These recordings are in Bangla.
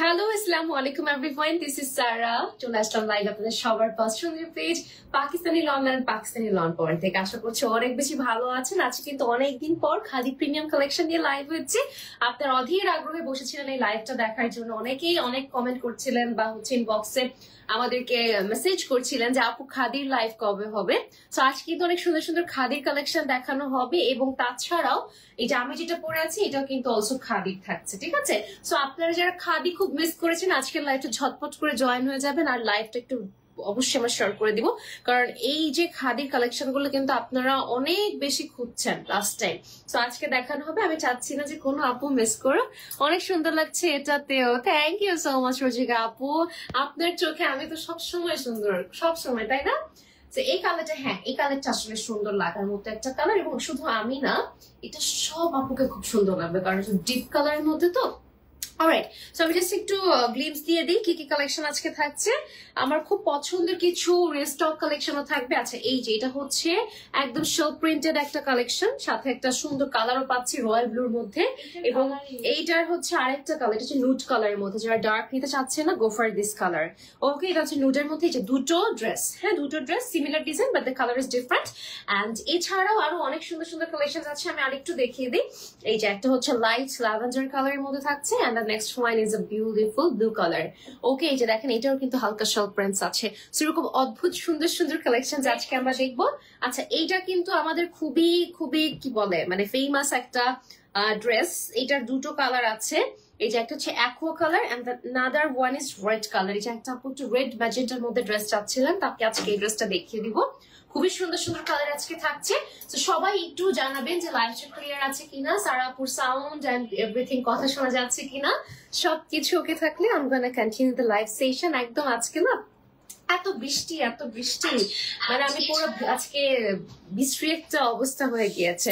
হ্যালো আসসালামু আলাইকুম এভরিওয়ান, দিস ইজ সারা। চলে আসলাম লাইভ আপনাদের সবার পছন্দের page Pakistani lawn and Pakistani lawn point থেকে। আশা করছি অনেক বেশি ভালো আছেন। আজকে কিন্তু অনেকদিন পর খাদি প্রিমিয়াম কালেকশন নিয়ে লাইভ হচ্ছে। আপনার অধীর আগ্রহে বসেছিলেন এই লাইভটা দেখার জন্য। অনেকেই অনেক কমেন্ট করছিলেন বা হচ্ছে ইনবক্সে আমাদেরকে মেসেজ করছিলেন যে আপু খাদির লাইভ কবে হবে। তো আজকে কিন্তু অনেক সুন্দর সুন্দর খাদির কালেকশন দেখানো হবে এবং তাছাড়াও এটা আমি যেটা পরে আছি এটাও কিন্তু অলসো খাদির থাকছে, ঠিক আছে? সো আপনারা যারা খাদি খুব মিস করেছেন আজকের লাইভটা ঝটপট করে জয়েন হয়ে যাবেন, আর লাইভটা একটু অবশ্যই আমরা শেয়ার করে দিব, কারণ এই যে খাদির কালেকশন গুলো কিন্তু আপনারা অনেক বেশি খুঁজছেন লাস্ট টাইম। তো আজকে দেখানো হবে, আমি চাচ্ছি না যে কোনো আপু মিস করো। অনেক সুন্দর লাগছে এটাতেও, থ্যাংক ইউ সো মাচ রোজিকা আপু। আপনার চোখে আমি তো সবসময় সুন্দর, সবসময়, তাই না? এই কালারটা, হ্যাঁ এই কালারটা আসলে সুন্দর লাগার মতো একটা কালার, এবং শুধু আমি না, এটা সব আপুকে খুব সুন্দর লাগবে কারণ ডিপ কালারের মধ্যে তো। অলরাইট, সো আমি জাস্ট একটু গ্লিমস দিয়ে দিই কি কি কালেকশন আজকে থাকছে। আমার খুব পছন্দের কিছু রিস্টক কালেকশনও থাকবে। আচ্ছা, এই যে এটা হচ্ছে একদম শো প্রিন্টেড একটা কালেকশন, সাথে একটা সুন্দর কালারও পাচ্ছি রয়্যাল ব্লুর মধ্যে, এবং এইটার হচ্ছে আরেকটা কালার, এটা হচ্ছে নুড কালারের মধ্যে। যারা ডার্ক নিতে চাচ্ছে না, গো ফর দিস কালার। ওকে, এটা হচ্ছে নুডের মধ্যে। এই যে দুটো ড্রেস, হ্যাঁ দুটো dress, similar design but the colour is different. And এছাড়াও আরো অনেক সুন্দর সুন্দর কালেকশন আছে, আমি আরেকটু দেখিয়ে দিই। এই যে একটা হচ্ছে লাইট ল্যাভেন্ডার কালারের মধ্যে থাকছে, and the next one is a beautiful blue colour. ওকে, এই যে দেখেন এটাও কিন্তু হালকা শল প্রিন্টস আছে। সেরকম অদ্ভুত সুন্দর সুন্দর কালেকশন আজকে আমরা দেখবো। আচ্ছা, এইটা কিন্তু আমাদের খুবই খুবই কি বলে মানে ফেমাস একটা ড্রেস। এটার দুটো কালার আছে, এই যে একটা হচ্ছে aqua colour and another one is red colour. এই যে একটা আপু একটু রেড ম্যাজেন্টার মধ্যে ড্রেস চাচ্ছিলেন, তাকে আজকে এই ড্রেসটা দেখিয়ে দিব। খুবই সুন্দর সুন্দর কালার আজকে থাকছে। তো সবাই একটু জানাবেন যে লাইভটা ক্লিয়ার আছে কিনা, সারাপুর সাউন্ড এন্ড এভরিথিং কথা শোনা যাচ্ছে কিনা। সবকিছু ওকে থাকলে I am gonna continue the live session. একদম আজকে না এত বৃষ্টি মানে আমি পুরো আজকে বিশ্রী একটা অবস্থা হয়ে গিয়েছে।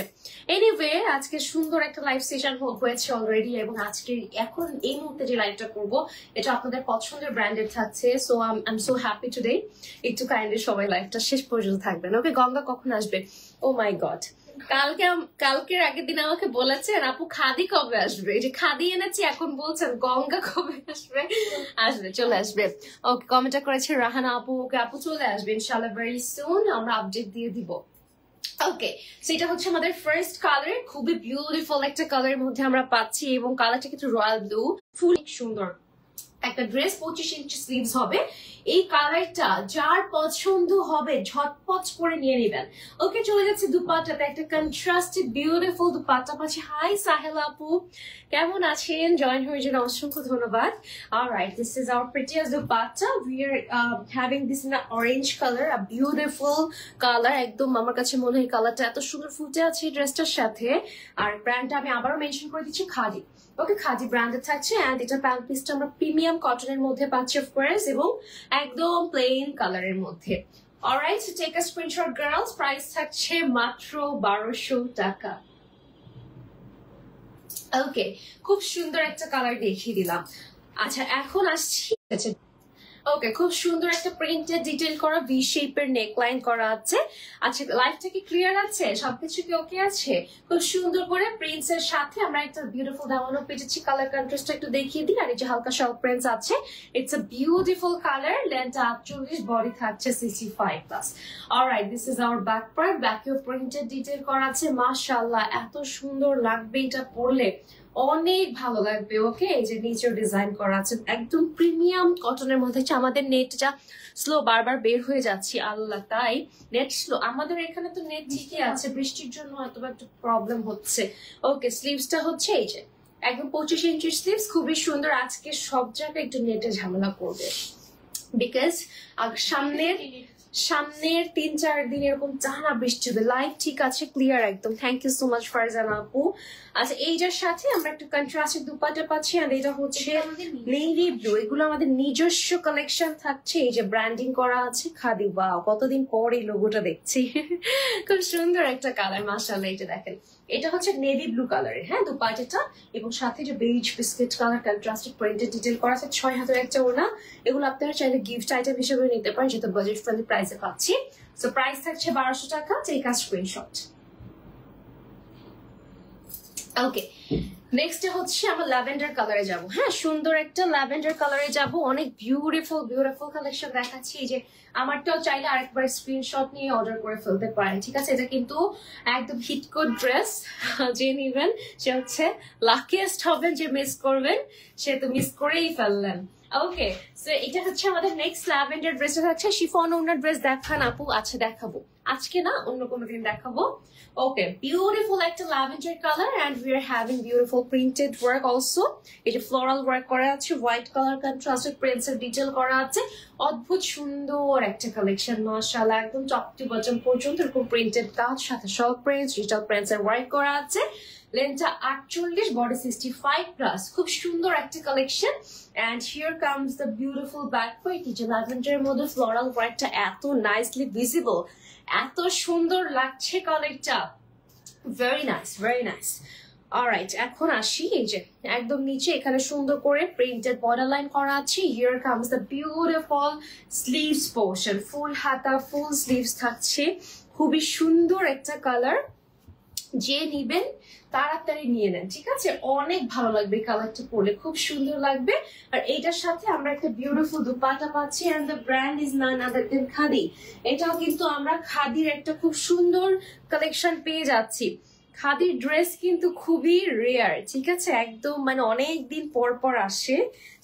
এনিওয়ে, আজকে সুন্দর একটা লাইভ সেশন হয়েছে অলরেডি, এবং আজকে এখন এই মুহূর্তে যে লাইভটা করবো এটা আপনাদের পছন্দের ব্র্যান্ডের থাকছে। So I am so happy today. একটু কাইন্ডলি সবাই লাইভটা শেষ পর্যন্ত থাকবেন। ওকে, গঙ্গা কখন আসবে? ও মাই গড, কালকের আগের দিন আমাকে বলেছেন আপু খাদি কবে আসবে। এই যে খাদি এনেছি, এখন বলছেন গঙ্গা কবে আসবে। আসবে, চলে আসবে। ওকে, কমেন্টটা করেছে রাহানা আপু। ওকে আপু, চলে আসবে ইনশাআল্লাহ ভেরি সুন, আমরা আপডেট দিয়ে দিব। ওকে, সেটা হচ্ছে আমাদের ফার্স্ট কালার, খুবই বিউটিফুল একটা কালারের মধ্যে আমরা পাচ্ছি, এবং কালারটা কিন্তু রয়্যাল ব্লু, ফুল সুন্দর একটা ড্রেস। 25 ইঞ্চি স্লিভস হবে। এই কালারটা যার পছন্দ হবে ঝটপট করে নিয়ে নেবেন। ওকে, চলে যাচ্ছে দুপাট্টাতে, একটা কন্ট্রাস্টেড বিউটিফুল দুপাট্টা পাচ্ছি। হাই সাহেল আপু, কেমন আছেন? জয়েন হওয়ার জন্য অসংখ্য ধন্যবাদ। Alright, this is hour prettiest dupatta. We are having this in orange colour, a beautiful colour. একদম আমার কাছে মনে হয় কালারটা এত সুন্দর ফুটে আছে এই ড্রেসটার সাথে। আর ব্র্যান্ডটা আমি আবারও মেনশন করে দিচ্ছি, খাদি। ওকে, খাদি ব্র্যান্ডেড থাকছে, এন্ড এটা প্যান্ট পিসটা আমরা প্রিমিয়াম কটনের মধ্যে পাচ্ছি অফকোর্স, এবং একদম প্লেন কালারের মধ্যে। Alright, take a screenshot girls. Price থাকছে মাত্র 1200 টাকা। ওকে, খুব সুন্দর একটা কালার দেখিয়ে দিলাম। আচ্ছা, এখন আসছি। ওকে, খুব সুন্দর একটা প্রিন্টেড ডিটেইল করা ভি শেপের নেকলাইন করা আছে। আচ্ছা, লাইফটা কি ক্লিয়ার আছে? সবকিছু কি ওকে আছে? খুব সুন্দর করে প্রিন্টস এর সাথে আমরা একটা বিউটিফুল দামানো পেয়েছি। কালার কন্ট্রাস্টটা একটু দেখিয়ে দিই। আর এই যে হালকা শর্ট প্রিন্টস আছে, it's a beautiful colour. Length 48, body থাকছে 65+। Alright, this is our back part. ব্যাকেও প্রিন্টেড ডিটেইল করা আছে। মাশাআল্লাহ, এত সুন্দর লাগবে এটা পরলে, অনেক ভালো লাগবে। ওকে, এই যে নিচেও ডিজাইন করা আছে, একদম প্রিমিয়াম কটনের মধ্যে। আমাদের নেটটা স্লো, বারবার বের হয়ে যাচ্ছি আল্লাহ, তাই নেট স্লো। আমাদের এখানে তো নেট ঠিকই আছে, বৃষ্টির জন্য অথবা একটু প্রবলেম হচ্ছে। ওকে, স্লিভসটা হচ্ছে এই যে একদম 25 ইঞ্চির স্লিভস, খুবই সুন্দর। আজকে সব জায়গায় একটু নেটে ঝামেলা করবে, বিকজ সামনের 3-4 দিন এরকম টানা বৃষ্টি হবে। লাইভ ঠিক আছে, ক্লিয়ার একদম। Thank you so much Farzana আপু। আচ্ছা, এইটার সাথে আমরা একটু কন্ট্রাস্টেড দুপাট্টা পাচ্ছি, আর এটা হচ্ছে নেভি ব্লু। এগুলো আমাদের নিজস্ব কালেকশন থাকছে। এই যে ব্র্যান্ডিং করা আছে খাদি। ওয়াও, কতদিন পর এই লোগোটা দেখছি। খুব সুন্দর একটা কালার মাশাআল্লাহ। এটা দেখেন, এটা হচ্ছে নেভি ব্লু কালারের, হ্যাঁ দুপাট্টাটা, এবং সাথে যে beige biscuit colour contrasted printed detail করা আছে। 6 হাতের একটা ওড়না। এগুলো আপনারা চাইলে গিফট আইটেম হিসেবে নিতে পারেন, যেহেতু বাজেট ফ্রেন্ডলি প্রাইসে পাচ্ছি। সো প্রাইস থাকছে 1200 টাকা। Take a screenshot. Okay, next হচ্ছে আমরা ল্যাভেন্ডার কালারে যাব। হ্যাঁ, সুন্দর একটা ল্যাভেন্ডার কালারে যাব। অনেক বিউটিফুল বিউটিফুল কালেকশন দেখাচ্ছি। এই যে আমারটাও চাইলে আরেকবার স্ক্রিনশট নিয়ে অর্ডার করে ফেলতে পারেন, ঠিক আছে? এটা কিন্তু একদম হিটকোট ড্রেস, যে নিবেন সে হচ্ছে লাকিয়েস্ট হবেন, যে মিস করবেন সে তো মিস করেই ফেললেন। ওকে, সো এটা হচ্ছে আমাদের নেক্সট ল্যাভেন্ডার ড্রেসটা থাকছে। শিফন ওনার ড্রেস দেখান আপু। আচ্ছা দেখাবো, আজকে না অন্য কোনো দিন দেখাবো। ওকে, বিউটিফুল একটা lavender colour and we are having beautiful printed work also. এই যে ফ্লোরাল ওয়ার্ক করা আছে, হোয়াইট কালার কন্ট্রাস্টেড প্রিন্টসের ডিটেল করা আছে। অদ্ভুত সুন্দর একটা কালেকশন, মাশাআল্লাহ। একদম টপ টু বটম পর্যন্ত এরকম প্রিন্টেড কাজ, সাথে সব প্রিন্টস, ডিজিটাল প্রিন্টস এর ওয়ার্ক করা আছে। লেন্থটা 48, বডি 65 প্লাস। খুব সুন্দর একটা collection. And here comes the beautiful back part. এই যে ল্যাভেন্ডারের মধ্যে ফ্লোরাল ওয়ার্কটা এত নাইসলি ভিজিবল, এত সুন্দর লাগছে কালারটা। Very nice, very nice. Alright, এখন আসি এই যে একদম নিচে এখানে সুন্দর করে প্রিন্টেড বর্ডার লাইন করা আছে। Here comes the beautiful sleeves portion, full হাতা ফুল স্লিভস থাকছে। খুবই সুন্দর একটা কালার, যে নিবেন তাড়াতাড়ি নিয়ে নেন, ঠিক আছে? অনেক ভালো লাগবে কালারটা পরলে, খুব সুন্দর লাগবে। আর এইটার সাথে আমরা একটা বিউটিফুল দুপাট্টা পাচ্ছি, and the brand is none other than Khadi. এটাও কিন্তু আমরা খাদির একটা খুব সুন্দর কালেকশন পেয়ে যাচ্ছি। খাদির ড্রেস কিন্তু খুবই রেয়ার, ঠিক আছে? একদম মানে অনেকদিন পর পর আসে।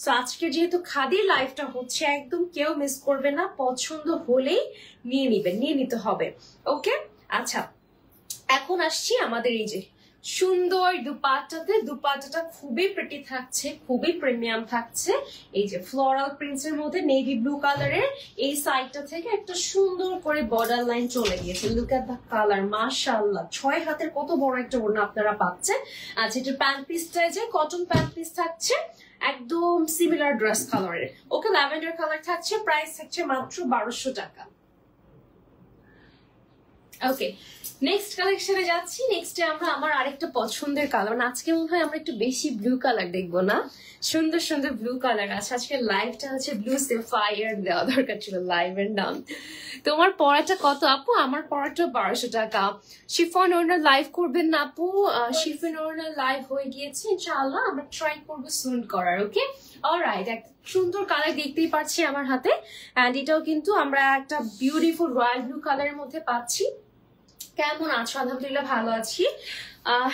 সো আজকে যেহেতু খাদির লাইফটা হচ্ছে, একদম কেউ মিস করবে না। পছন্দ হলেই নিয়ে নিবেন, নিয়ে নিতে হবে। ওকে, আচ্ছা এখন আসছি আমাদের এই যে সুন্দর দুপাট্টাতে। দুপাট্টাটা খুবই প্রিটি থাকছে, খুবই প্রিমিয়াম থাকছে। এই যে ফ্লোরাল প্রিন্টস এর মধ্যে নেভি ব্লু কালারের এই সাইডটা থেকে একটা সুন্দর করে বর্ডার লাইন চলে গিয়েছে। লুক এট দ্য কালার, মাশাআল্লাহ। 6 হাতের কত বড় একটা ওড়না আপনারা পাচ্ছেন। আচ্ছা, এটা প্যান্ট পিসটা যে কটন প্যান্ট পিস থাকছে, একদম সিমিলার ড্রেস কালারের। ওকে, ল্যাভেন্ডার কালার থাকছে, প্রাইস থাকছে মাত্র 1200 টাকা। ওকে, নেক্সট কালেকশনে যাচ্ছি। নেক্সটে আমরা আমার আরেকটা পছন্দের কালার, মানে আজকে মনে হয় আমরা একটু বেশি ব্লু কালার দেখবো না? সুন্দর সুন্দর ব্লু কালার আছে। আজকে লাইভটা হচ্ছে ব্লু সেফায়ার দেওয়া দরকার ছিল লাইভের নাম। তোমার পড়াটা কত আপু? আমার পড়াটা 1200 টাকা। শিফন ওনার লাইভ করবেন না আপু? শিফন ওনার লাইভ হয়ে গিয়েছে, ইনশাআল্লাহ আমরা ট্রাই করবো সুন করার। ওকে, অলরাইট, একটা সুন্দর কালার দেখতেই পাচ্ছি আমার হাতে। এন্ড এটাও কিন্তু আমরা একটা বিউটিফুল রয়্যাল ব্লু কালারের মধ্যে পাচ্ছি। কেমন আছো? আলহামদুলিল্লাহ ভালো আছি।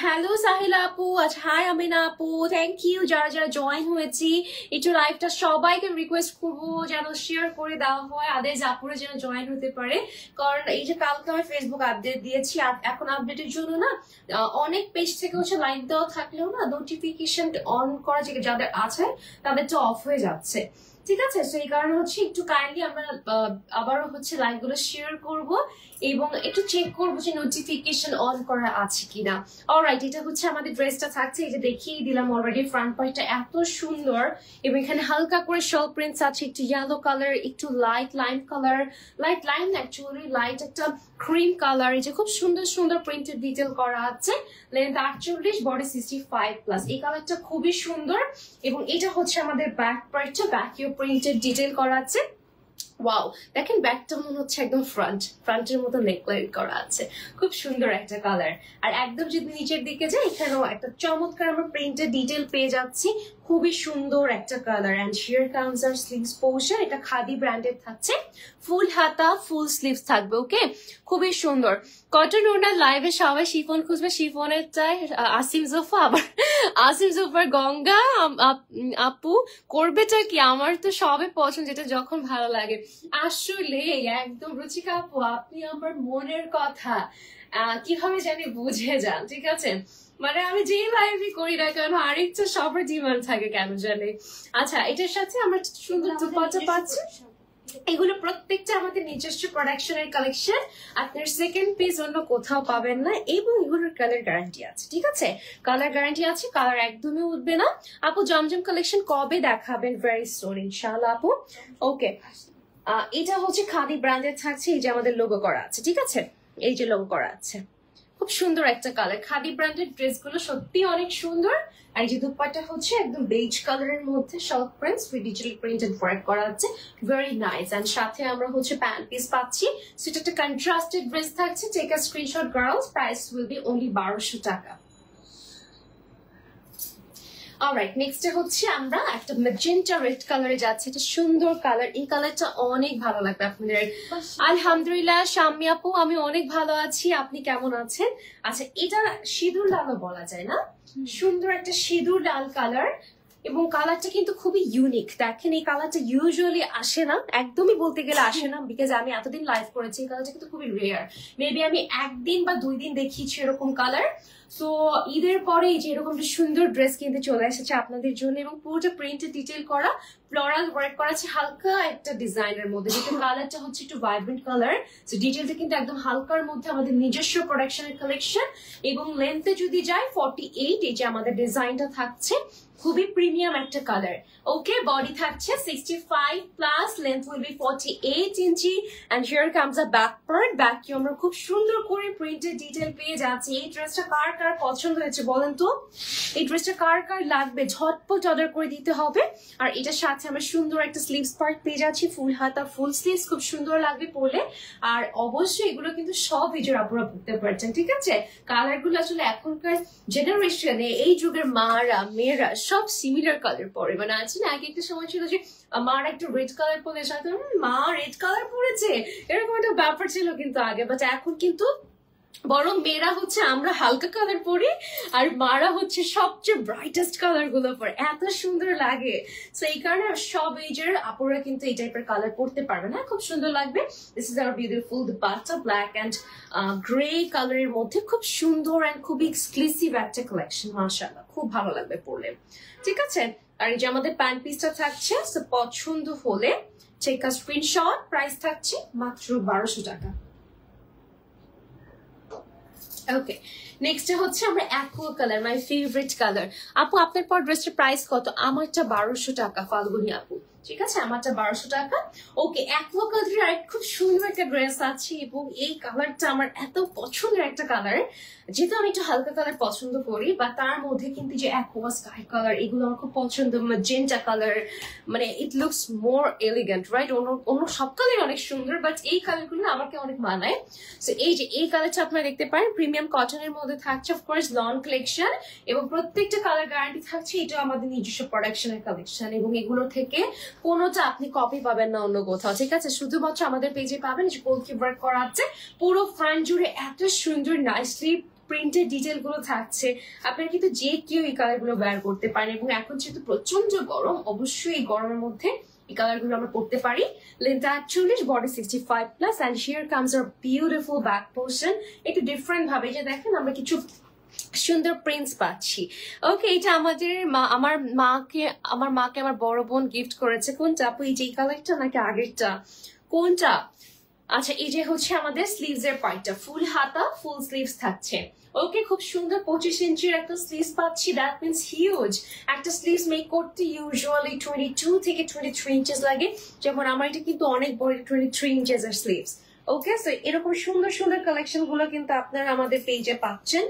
হ্যালো সাহিলা আপু, আচ্ছা হাই আমিনা আপু, থ্যাংক ইউ। যারা যারা জয়েন হয়েছি একটু লাইভটা সবাইকে রিকোয়েস্ট করবো যেন শেয়ার করে দেওয়া হয়, আদেশ আপুরে যেন জয়েন হতে পারে। কারণ এই যে কালকে আমি ফেসবুক আপডেট দিয়েছি, এখন আপডেটের জন্য না অনেক পেজ থেকে হচ্ছে লাইভ দেওয়া থাকলেও না নোটিফিকেশন অন করা যে যাদের আছে তাদেরটা অফ হয়ে যাচ্ছে, ঠিক আছে? তো এই কারণে হচ্ছে একটু কাইন্ডলি আমরা আবারও হচ্ছে লাইভ গুলো শেয়ার করবো এবং একটু চেক করবো যে নোটিফিকেশন অন করা আছে কিনা। অলরাইট, এটা হচ্ছে আমাদের ড্রেসটা থাকছে। এই যে দেখিয়ে দিলাম অলরেডি, ফ্রন্ট পার্টটা এত সুন্দর এবং এখানে হালকা করে শল প্রিন্টস আছে, একটু ইয়েলো কালার, একটু light lime colour, light lime actually light একটা ক্রিম কালার। এই যে খুব সুন্দর সুন্দর প্রিন্টেড ডিটেল করা আছে। Length 48, body 65 plus. এই কালারটা খুবই সুন্দর এবং এটা হচ্ছে আমাদের ব্যাক পার্টটা, ব্যাকেও প্রিন্টেড ডিটেল করা আছে। ওয়াও, দেখেন ব্যাকটা মনে হচ্ছে একদম ফ্রন্টের মতো নেকলাইন করা আছে। খুব সুন্দর একটা কালার। আর একদম যদি নিচের দিকে যাই, এখানেও একটা চমৎকার আমরা প্রিন্টেড ডিটেল পেয়ে যাচ্ছি। খুবই সুন্দর একটা colour. And here comes our sleeves portion. এটা খাদি ব্র্যান্ডের থাকছে, ফুল হাতা ফুল স্লিভস থাকবে। ওকে, খুবই সুন্দর। কটন ওনার লাইভে সবাই শিফন খুঁজবে, শিফনের চাই আসিম জোফা, আবার আসিম জোফার গঙ্গা আপু করবেটা কি? আমার তো সবে পছন্দ, যেটা যখন ভালো লাগে। আসলে একদম রুচিকা আপু, আপনি আমার মনের কথা কিভাবে জানি বুঝে যান, ঠিক আছে? মানে আমি যে লাইভই করি না কেন, আরেকটা সবার ডিমান্ড থাকে কেন জানে। আচ্ছা, এটার সাথে আমরা সুন্দর দুপাট্টা পাচ্ছি। এগুলো প্রত্যেকটা আমাদের নিজস্ব প্রোডাকশনের কালেকশন, আপনার সেকেন্ড পিস অন্য কোথাও পাবেন না এবং এগুলোর কালার গ্যারান্টি আছে, ঠিক আছে? কালার গ্যারান্টি আছে, কালার একদমই উঠবে না। আপু জমজম কালেকশন কবে দেখাবেন? ভেরি সুন ইনশাআল্লাহ আপু। ওকে, এটা হচ্ছে খাদি ব্র্যান্ডের থাকছে। এই যে আমাদের লোগো করা আছে, ঠিক আছে? এই যে লোগো করা আছে, খুব সুন্দর একটা কালার। খাদি ব্র্যান্ডের ড্রেসগুলো সত্যি অনেক সুন্দর। আর এই যে দুপাট্টা হচ্ছে একদম বেজ কালারের মধ্যে short prints with digital printed work করা আছে, ভেরি নাইস। এন্ড সাথে আমরা হচ্ছে প্যান্ট পিস পাচ্ছি। সেটা একটা কন্ট্রাস্টেড ড্রেস থাকছে। Take a screenshot girls, price will be only 1200 টাকা। অলরাইট, নেক্সট হচ্ছে আমরা একটা ম্যাজেন্টা রেড কালারে যাচ্ছে। এটা সুন্দর কালার, এই কালারটা অনেক ভালো লাগবে আপনাদের। আলহামদুলিল্লাহ শাম্মী আপু, আমি অনেক ভালো আছি, আপনি কেমন আছেন? আচ্ছা, এটা সিঁদুর লালও বলা যায় না, সুন্দর একটা সিঁদুর লাল কালার, এবং কালারটা কিন্তু খুবই ইউনিক। দেখেন এই কালারটা ইউজুয়ালি আসে না, একদমই বলতে গেলে আসে না, বিকজ আমি এতদিন লাইভ করেছি, এই কালারটা কিন্তু খুবই রেয়ার। মেবি আমি একদিন বা 2 দিন দেখিয়েছি এরকম কালার। সো ঈদের পরে এই যে এরকম একটা সুন্দর ড্রেস কিনতে চলে এসেছে আপনাদের জন্য, এবং পুরোটা প্রিন্টে ডিটেল করা, ফ্লোরাল ওয়ার্ক করা আছে হালকা একটা ডিজাইনের মধ্যে, যেটা কালারটা হচ্ছে একটু ভাইব্রেন্ট কালার। সো ডিটেলটা কিন্তু একদম হালকার মধ্যে, আমাদের নিজস্ব প্রোডাকশনের কালেকশন। এবং লেন্থে যদি যাই 48, এই যে আমাদের ডিজাইনটা থাকছে, খুবই প্রিমিয়াম একটা কালার। ওকে, বডি থাকছে 65 plus, length will be 48 inch, and here comes a back part. Back কি আমরা খুব সুন্দর করে প্রিন্টেড ডিটেল পেয়ে যাচ্ছি। এই ড্রেসটা কার কার পছন্দ হয়েছে বলেন তো? এই ড্রেসটা কার কার লাগবে? ঝটপট অর্ডার করে দিতে হবে। আর এটার সাথে আমরা সুন্দর একটা স্লিভস পার্ট পেয়ে যাচ্ছি, ফুল হাতা ফুল স্লিভস, খুব সুন্দর লাগবে পরলে। আর অবশ্যই এগুলো কিন্তু সব এজের আপনারা পড়তে পারছেন, ঠিক আছে? কালার গুলো আসলে এখনকার জেনারেশনে, এই যুগের মারা মেয়েরা সব সিমিলার কালার পরে। মানে আছে না, আগে একটা সময় ছিল যে মার একটা রেড কালার পরে সাথে মা রেড কালার পরেছে, এরকম একটা ব্যাপার ছিল কিন্তু আগে। বাট এখন কিন্তু বরং মেয়েরা হচ্ছে আমরা হালকা কালার পরি, আর মারা হচ্ছে সবচেয়ে ব্রাইটেস্ট কালার গুলো পরে, এত সুন্দর লাগে। তো এই কারণে সব এজের আপুরা কিন্তু এই টাইপের কালার পরতে পারবে না, খুব সুন্দর লাগবে। This is our beautiful dupatta, black and grey কালারের মধ্যে, খুব সুন্দর অ্যান্ড খুবই এক্সক্লুসিভ একটা কালেকশন, মাশাআল্লাহ খুব ভালো লাগবে পরলে, ঠিক আছে? আর এই যে আমাদের প্যান্ট পিসটা থাকছে, পছন্দ হলে চেক আ স্ক্রিনশট। প্রাইস থাকছে মাত্র 1200 টাকা। ওকে, নেক্সট হচ্ছে আমরা aqua colour, my favourite colour. আপু আপনার পর ড্রেসটার প্রাইস কত? আমারটা 1200 টাকা ফাল্গুনি আপু, ঠিক আছে? আমারটা 1200 টাকা। ওকে, অ্যাকোয়া কালারের আর খুব সুন্দর একটা ড্রেস আছে, এবং এই কালারটা আমার এত পছন্দের একটা কালার, যেহেতু আমি একটু হালকা কালার পছন্দ করি, বা তার মধ্যে কিন্তু যে অ্যাকোয়া স্কাই কালার, এগুলো আমার খুব পছন্দ। ম্যাজেন্টা কালার, মানে it looks more elegant, right? অন্য সব কালার অনেক সুন্দর, বাট এই কালারগুলো আমাকে অনেক মানায়। সো এই যে এই কালারটা আপনারা দেখতে পারেন, প্রিমিয়াম কটনের মধ্যে থাকছে, অফকোর্স লন কালেকশন, এবং প্রত্যেকটা কালার গ্যারান্টি থাকছে। এটা আমাদের নিজস্ব প্রোডাকশনের কালেকশন, এবং এগুলো থেকে কোনোটা আপনি কপি পাবেন না অন্য কোথাও, ঠিক আছে? শুধুমাত্র আমাদের পেজে পাবেন। যে গোলকি ওয়ার্ক করা আছে পুরো ফ্রন্ট জুড়ে, এত সুন্দর নাইসলি প্রিন্টেড ডিটেল গুলো থাকছে। আপনারা কিন্তু যে কেউ এই কালার গুলো ব্যবহার করতে পারেন, এবং এখন যেহেতু প্রচন্ড গরম, অবশ্যই এই গরমের মধ্যে এই কালার গুলো আমরা পড়তে পারি। Length 48, body 65 plus, and here comes our beautiful back portion. একটু ডিফারেন্ট ভাবে যে দেখেন আমরা কিছু সুন্দর প্রিন্টস পাচ্ছি। ওকে, এটা আমাদের আমার মাকে আমার বড় বোন গিফট করেছে। কোনটা আপু? এই যে কালারটা নাকি আগেরটা? কোনটা? আচ্ছা, এই যে হচ্ছে আমাদের স্লিভস এর পার্টটা, ফুল হাতা ফুল স্লিভস থাকছে। ওকে, খুব সুন্দর 25 ইঞ্চির একটা স্লিভস পাচ্ছি, দ্যাট মিনস হিউজ। একটা স্লিভস মেক করতে ইউজুয়ালি 22 থেকে 23 ইঞ্চেস লাগে, যেমন আমার এটা কিন্তু অনেক বড়, 23 ইঞ্চেস এর স্লিভস। ওকে, সো এরকম সুন্দর সুন্দর কালেকশন গুলো কিন্তু আপনারা আমাদের পেজে পাচ্ছেন।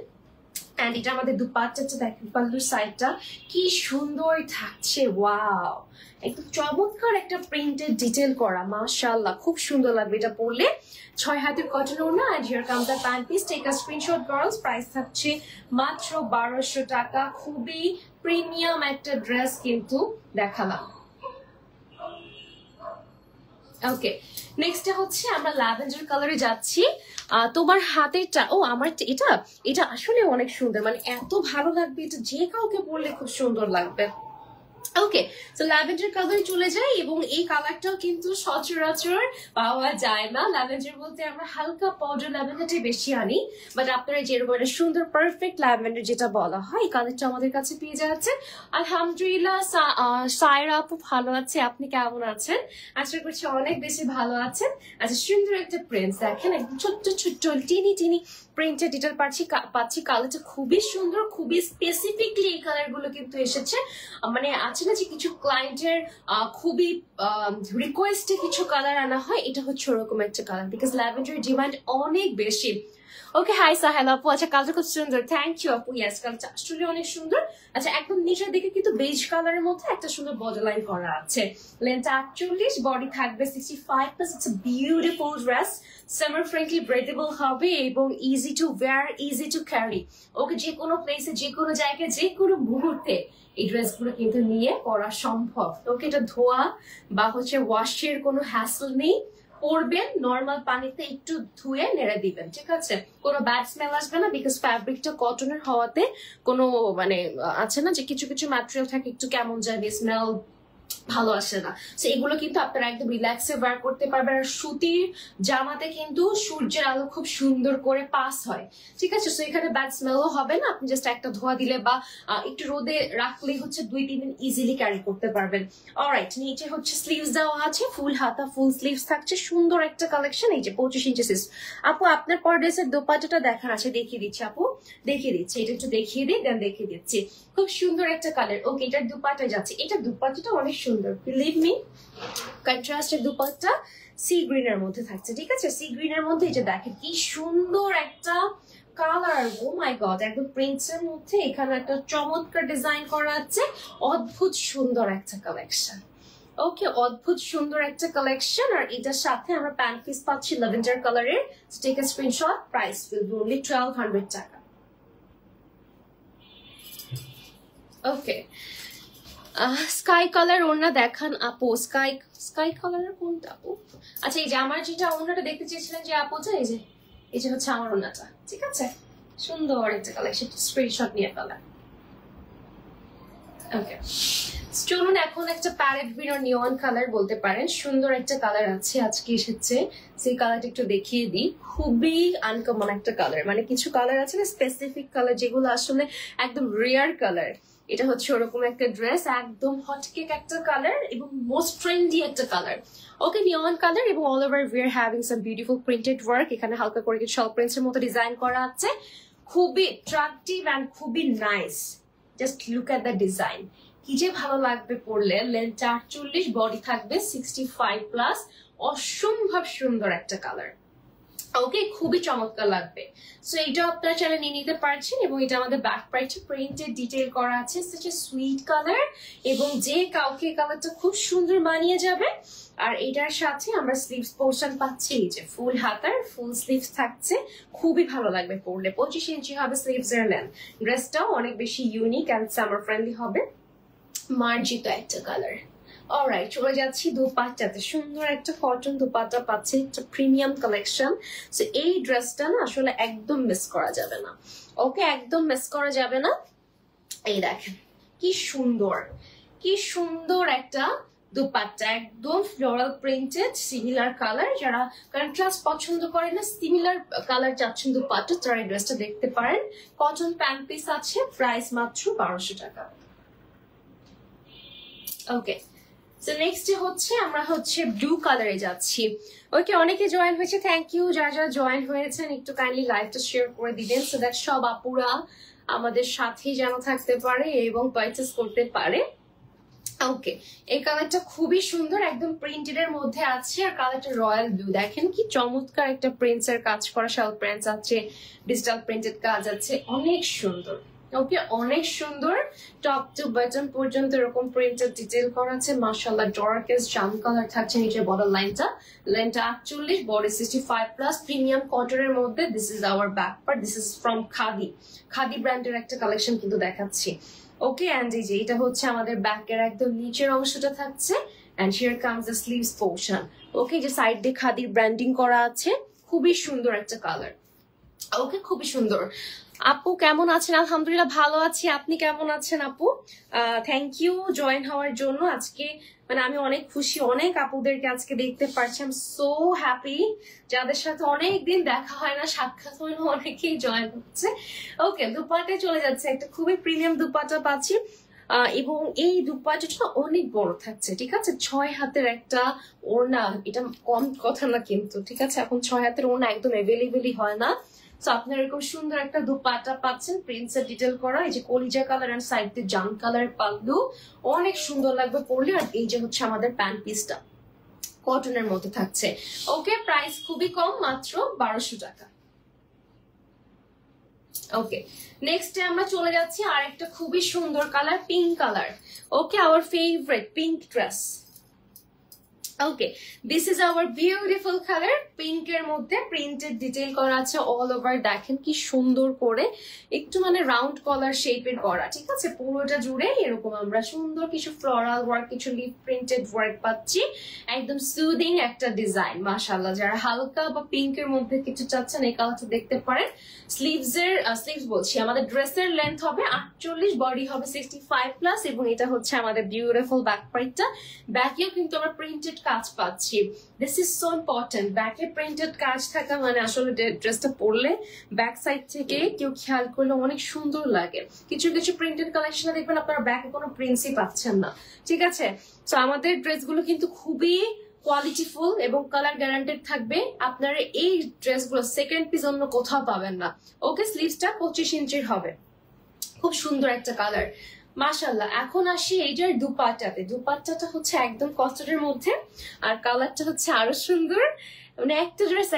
এন্ড এটা আমাদের দুপাট্টাটা দেখেন, পাল্লুর সাইডটা কি সুন্দর থাকছে, ওয়াও, একদম চমৎকার একটা প্রিন্টেড ডিটেল করা, মাশাআল্লাহ খুব সুন্দর লাগবে এটা পরলে। 6 হাতের কটন ওড়না, and here comes the pant piece. Take a screenshot girls. Price থাকছে মাত্র 1200 টাকা। খুবই প্রিমিয়াম একটা ড্রেস কিন্তু দেখালাম। ওকে, নেক্সট হচ্ছে আমরা ল্যাভেন্ডার কালারে যাচ্ছি। তোমার হাতেরটা, ও আমার এটা আসলে অনেক সুন্দর, মানে এত ভালো লাগবে, এটা যে কাউকে পরলে খুব সুন্দর লাগবে। ওকে, তো ল্যাভেন্ডার কালারে চলে যাই, এবং এই কালারটাও কিন্তু সচরাচর পাওয়া যায় না। ল্যাভেন্ডার বলতে আমরা হালকা পাউডার ল্যাভেন্ডারটাই বেশি আনি, বাট আপনারা যেরকম একটা সুন্দর পারফেক্ট ল্যাভেন্ডার যেটা বলা হয়, এই কালারটা আমাদের কাছে পেয়ে যাচ্ছেন। আলহামদুলিল্লাহ সায়রা আপু ভালো আছে, আপনি কেমন আছেন? আশা করছি অনেক বেশি ভালো আছেন। আচ্ছা, সুন্দর একটা প্রিন্ট দেখেন, একদম ছোট্ট ছোট্ট টিনি প্রিন্টেড ডিটেল পাচ্ছি। কালারটা খুবই সুন্দর, খুবই স্পেসিফিকলি এই কালার গুলো কিন্তু এসেছে। মানে আছে না যে কিছু ক্লায়েন্টের খুবই রিকোয়েস্টে কিছু কালার আনা হয়, এটা হচ্ছে ওরকম একটা কালার, বিকজ ল্যাভেন্ডার ডিমান্ড অনেক বেশি। ওকে হাই সাহেল আপু, আচ্ছা কালারটা খুব সুন্দর, থ্যাংক ইউ আপু। ইয়েস, কালারটা আসলে অনেক সুন্দর। আচ্ছা একদম নিচের দিকে কিন্তু বেজ কালারের মধ্যে একটা সুন্দর বর্ডার লাইন করা আছে। লেন্থ 48, বডি থাকবে 65 plus. It's a beautiful dress, summer friendly, breathable হবে এবং easy to wear, easy to carry. Okay যে কোনো প্লেসে, যে কোনো জায়গায়, যে কোনো মুহূর্তে এই ড্রেসগুলো কিন্তু নিয়ে পরা সম্ভব। ওকে এটা ধোয়া বা হচ্ছে ওয়াশের কোনো হ্যাসল নেই। পরবেন নর্মাল পানিতে একটু ধুয়ে নেড়ে দিবেন, ঠিক আছে? কোনো ব্যাড স্মেল আসবে না, বিকজ ফ্যাব্রিকটা কটনের হওয়াতে কোনো মানে আছে না যে কিছু কিছু ম্যাটেরিয়াল থাকে একটু কেমন জানি স্মেল ভালো আসে না। তো এগুলো কিন্তু আপনারা একদম রিল্যাক্সে ওয়্যার করতে পারবেন। আর সুতির জামাতে কিন্তু সূর্যের আলো খুব সুন্দর করে পাস হয়, ঠিক আছে? তো এখানে ব্যাড স্মেলও হবে না। আপনি জাস্ট একটা ধোয়া দিলে বা একটু রোদে রাখলেই হচ্ছে 2-3 দিন ইজিলি ক্যারি করতে পারবেন। অলরাইট, নিচে হচ্ছে স্লিভস দেওয়া আছে, ফুল হাতা, ফুল স্লিভস থাকছে, সুন্দর একটা কালেকশন। এই যে 25 ইঞ্চি সাইজ। আপু আপনার পর ড্রেসের দোপাট্টাটা দেখার আছে, দেখিয়ে দিচ্ছি আপু, দেখিয়ে দিচ্ছি। এটা একটু দেখিয়ে দিই, দেন দেখিয়ে দিচ্ছি। খুব সুন্দর একটা কালার। ওকে এটার দুপাট্টা যাচ্ছে, এটা দুপাট্টাটা অনেক সুন্দর, বিলিভ মি। কন্ট্রাস্টের দুপাট্টা সি গ্রিন এর মধ্যে থাকছে, ঠিক আছে? সি গ্রিন এর মধ্যে এই যে দেখেন কি সুন্দর একটা কালার, ও মাই গড, একদম প্রিন্টস এর মধ্যে এখানে একটা চমৎকার ডিজাইন করা আছে। অদ্ভুত সুন্দর একটা কালেকশন। ওকে অদ্ভুত সুন্দর একটা কালেকশন। আর এটার সাথে আমরা প্যান্ট পিস পাচ্ছি ল্যাভেন্ডার কালারের। Take a screenshot, price will be only 1200 টাকা। ওকে স্কাই কালার ওড়না দেখান আপু। স্কাই কালারের কোনটা আপু? আচ্ছা এই যে আমার যেটা ওড়নাটা দেখতে চেয়েছিলেন যে আপু, এই যে হচ্ছে আমার ওড়নাটা, ঠিক আছে? সুন্দর একটা কালেকশন, স্ক্রিনশট নিয়ে ফেলা। ওকে চলুন এখন একটা প্যারেট গ্রিন আর নিয়ন কালার বলতে পারেন, সুন্দর একটা কালার আছে আজকে এসেছে। সেই কালারটা একটু দেখিয়ে দিই। খুবই আনকমন একটা কালার, মানে কিছু কালার আছে না স্পেসিফিক কালার যেগুলো আসলে একদম রেয়ার কালার। এটা হচ্ছে ওরকম একটা ড্রেস, একদম হটকেক একটা কালার এবং মোস্ট ট্রেন্ডি একটা কালার। ওকে নিয়ন কালার এবং all over we are having some beautiful printed work. এখানে হালকা করে কিছু শল প্রিন্টস এর মতো ডিজাইন করা আছে, খুবই অ্যাট্রাকটিভ এন্ড খুবই nice. Just look at the design, কি যে ভালো লাগবে পরলে। লেন্থ 48, বডি থাকবে 65 প্লাস। অসম্ভব সুন্দর একটা কালার। ওকে খুবই চমৎকার লাগবে। সো এইটা আপনারা চাইলে নিয়ে নিতে পারছেন এবং এটা আমাদের ব্যাক পার্টে প্রিন্টেড ডিটেইল করা আছে। সাচ এ সুইট কালার এবং যে কাউকে কালারটা খুব সুন্দর মানিয়ে যাবে। আর এটার সাথে আমরা স্লিভস পোর্শন পাচ্ছি, এই যে ফুল হাতার ফুল স্লিভস থাকছে, খুবই ভালো লাগবে পরলে। 25 ইঞ্চি হবে স্লিভস এর লেন্থ। ড্রেসটাও অনেক বেশি ইউনিক এন্ড সামার ফ্রেন্ডলি হবে। মার্জিত একটা কালার। অলরাইট চলে যাচ্ছি দোপাট্টাতে। সুন্দর একটা কটন দোপাট্টা পাচ্ছি, একটা প্রিমিয়াম কালেকশন। সো এই ড্রেসটা না আসলে একদম মিস করা যাবে না। ওকে একদম মিস করা যাবে না। এই দেখেন কি সুন্দর, কি সুন্দর একটা দোপাট্টা, একদম ফ্লোরাল প্রিন্টেড, সিমিলার কালার। যারা কন্ট্রাস্ট পছন্দ করে না, সিমিলার কালার চাচ্ছেন দোপাট্টা, তারা এই ড্রেসটা দেখতে পারেন। কটন প্যান্ট পিস আছে, প্রাইস মাত্র 1200 টাকা। ওকে সো নেক্সট হচ্ছে আমরা হচ্ছে ব্লু কালারে যাচ্ছি। ওকে অনেকে জয়েন হয়েছে, থ্যাংক ইউ। যারা যারা জয়েন হয়েছেন একটু কাইন্ডলি লাইভটা শেয়ার করে দিবেন, সো দ্যাট সব আপুরা আমাদের সাথেই যেন থাকতে পারে এবং পারচেস করতে পারে। ওকে এই কালারটা খুবই সুন্দর, একদম প্রিন্টেড এর মধ্যে আছে। আর কালারটা রয়্যাল ব্লু, দেখেন কি চমৎকার একটা প্রিন্টস এর কাজ করা, শাল প্রিন্টস আছে, ডিজিটাল প্রিন্টেড কাজ আছে, অনেক সুন্দর। ওকে অনেক সুন্দর, টপ টু বটম পর্যন্ত এরকম প্রিন্টেড ডিটেইল করা আছে। মাশাআল্লাহ ডার্কেস্ট জাম কালার থাকছে নিচের বর্ডার লাইনটা। লেন্থটা 48, বডি 65 প্লাস, প্রিমিয়াম কটনের মধ্যে। This is our back part, this is from khadi ব্র্যান্ডের একটা কালেকশন কিন্তু দেখাচ্ছি। ওকে এন্ড এই যে এটা হচ্ছে আমাদের ব্যাকের একদম নিচের অংশটা থাকছে। And here comes the sleeves portion. Okay যে সাইড দিয়ে খাদির ব্র্যান্ডিং করা আছে, খুবই সুন্দর একটা কালার। ওকে খুবই সুন্দর। আপু কেমন আছেন? আলহামদুলিল্লাহ ভালো আছি, আপনি কেমন আছেন আপু? থ্যাংক ইউ জয়েন হওয়ার জন্য। আজকে মানে আমি অনেক খুশি, অনেক আপুদেরকে আজকে দেখতে পারছি। আই এম সো হ্যাপি, যাদের সাথে অনেকদিন দেখা হয় না, সাক্ষাৎ হয় না, অনেকেই জয়েন হচ্ছে। ওকে দুপাট্টায় চলে যাচ্ছে, একটা খুবই প্রিমিয়াম দুপাট্টা পাচ্ছি এবং এই দুপাট্টাটা অনেক বড় থাকছে, ঠিক আছে? 6 হাতের একটা ওড়না, এটা কম কথা না কিন্তু, ঠিক আছে? এখন 6 হাতের ওড়না একদম অ্যাভেলেবেলই হয় না। তো আপনার এরকম সুন্দর একটা দুপাট্টা পাচ্ছেন, প্রিন্টস এর ডিটেইল করা, এই যে কলিজা কালার এন্ড সাইড দিয়ে জাম কালার পাল্লু, অনেক সুন্দর লাগবে পরলে। আর এই যে হচ্ছে আমাদের প্যান্ট পিসটা কটনের মধ্যে থাকছে। ওকে প্রাইস খুবই কম, মাত্র 1200 টাকা। ওকে, নেক্সট আমরা চলে যাচ্ছি আরেকটা খুবই সুন্দর colour, pink colour. Okay, our favourite pink dress. Okay, this is our beautiful colour. পিঙ্কের মধ্যে প্রিন্টেড ডিটেইল করা আছে অল ওভার। দেখেন কি সুন্দর করে একটু মানে রাউন্ড কলার শেপের করা, ঠিক আছে? পুরোটা জুড়ে এরকম আমরা সুন্দর কিছু ফ্লোরাল ওয়ার্ক, কিছু লিফ প্রিন্টেড ওয়ার্ক পাচ্ছি। একদম সুদিং একটা ডিজাইন, মাশাআল্লাহ। যারা হালকা বা পিঙ্কের মধ্যে কিছু চাচ্ছেন এই কালারটা দেখতে পারেন। স্লিভস বলছি, আমাদের ড্রেসের লেন্থ হবে 48, বডি হবে 65+, এবং এটা হচ্ছে আমাদের বিউটিফুল ব্যাক পার্টটা। ব্যাকেও কিন্তু আমরা প্রিন্টেড কাজ পাচ্ছি। This is so important. ব্যাকে প্রিন্টেড কাজ থাকা মানে আসলে ড্রেসটা পরলে ব্যাক সাইড থেকে কেউ খেয়াল করলে অনেক সুন্দর লাগে। কিছু কিছু প্রিন্টেড কালেকশনে দেখবেন আপনারা ব্যাকে কোনো প্রিন্টসই পাচ্ছেন না, ঠিক আছে? তো আমাদের ড্রেসগুলো কিন্তু খুবই কোয়ালিটিফুল এবং কালার গ্যারান্টেড থাকবে। আপনারা এই ড্রেসগুলো সেকেন্ড পিস অন্য কোথাও পাবেন না। ওকে, স্লিভসটা 25 ইঞ্চির হবে, খুব সুন্দর একটা কালার, মাশাআল্লাহ। এখন আসি এইটার দুপাট্টাতে। দুপাট্টাটা হচ্ছে একদম কস্টের মধ্যে, আর কালারটা হচ্ছে আরো সুন্দর। মানে একটা ড্রেস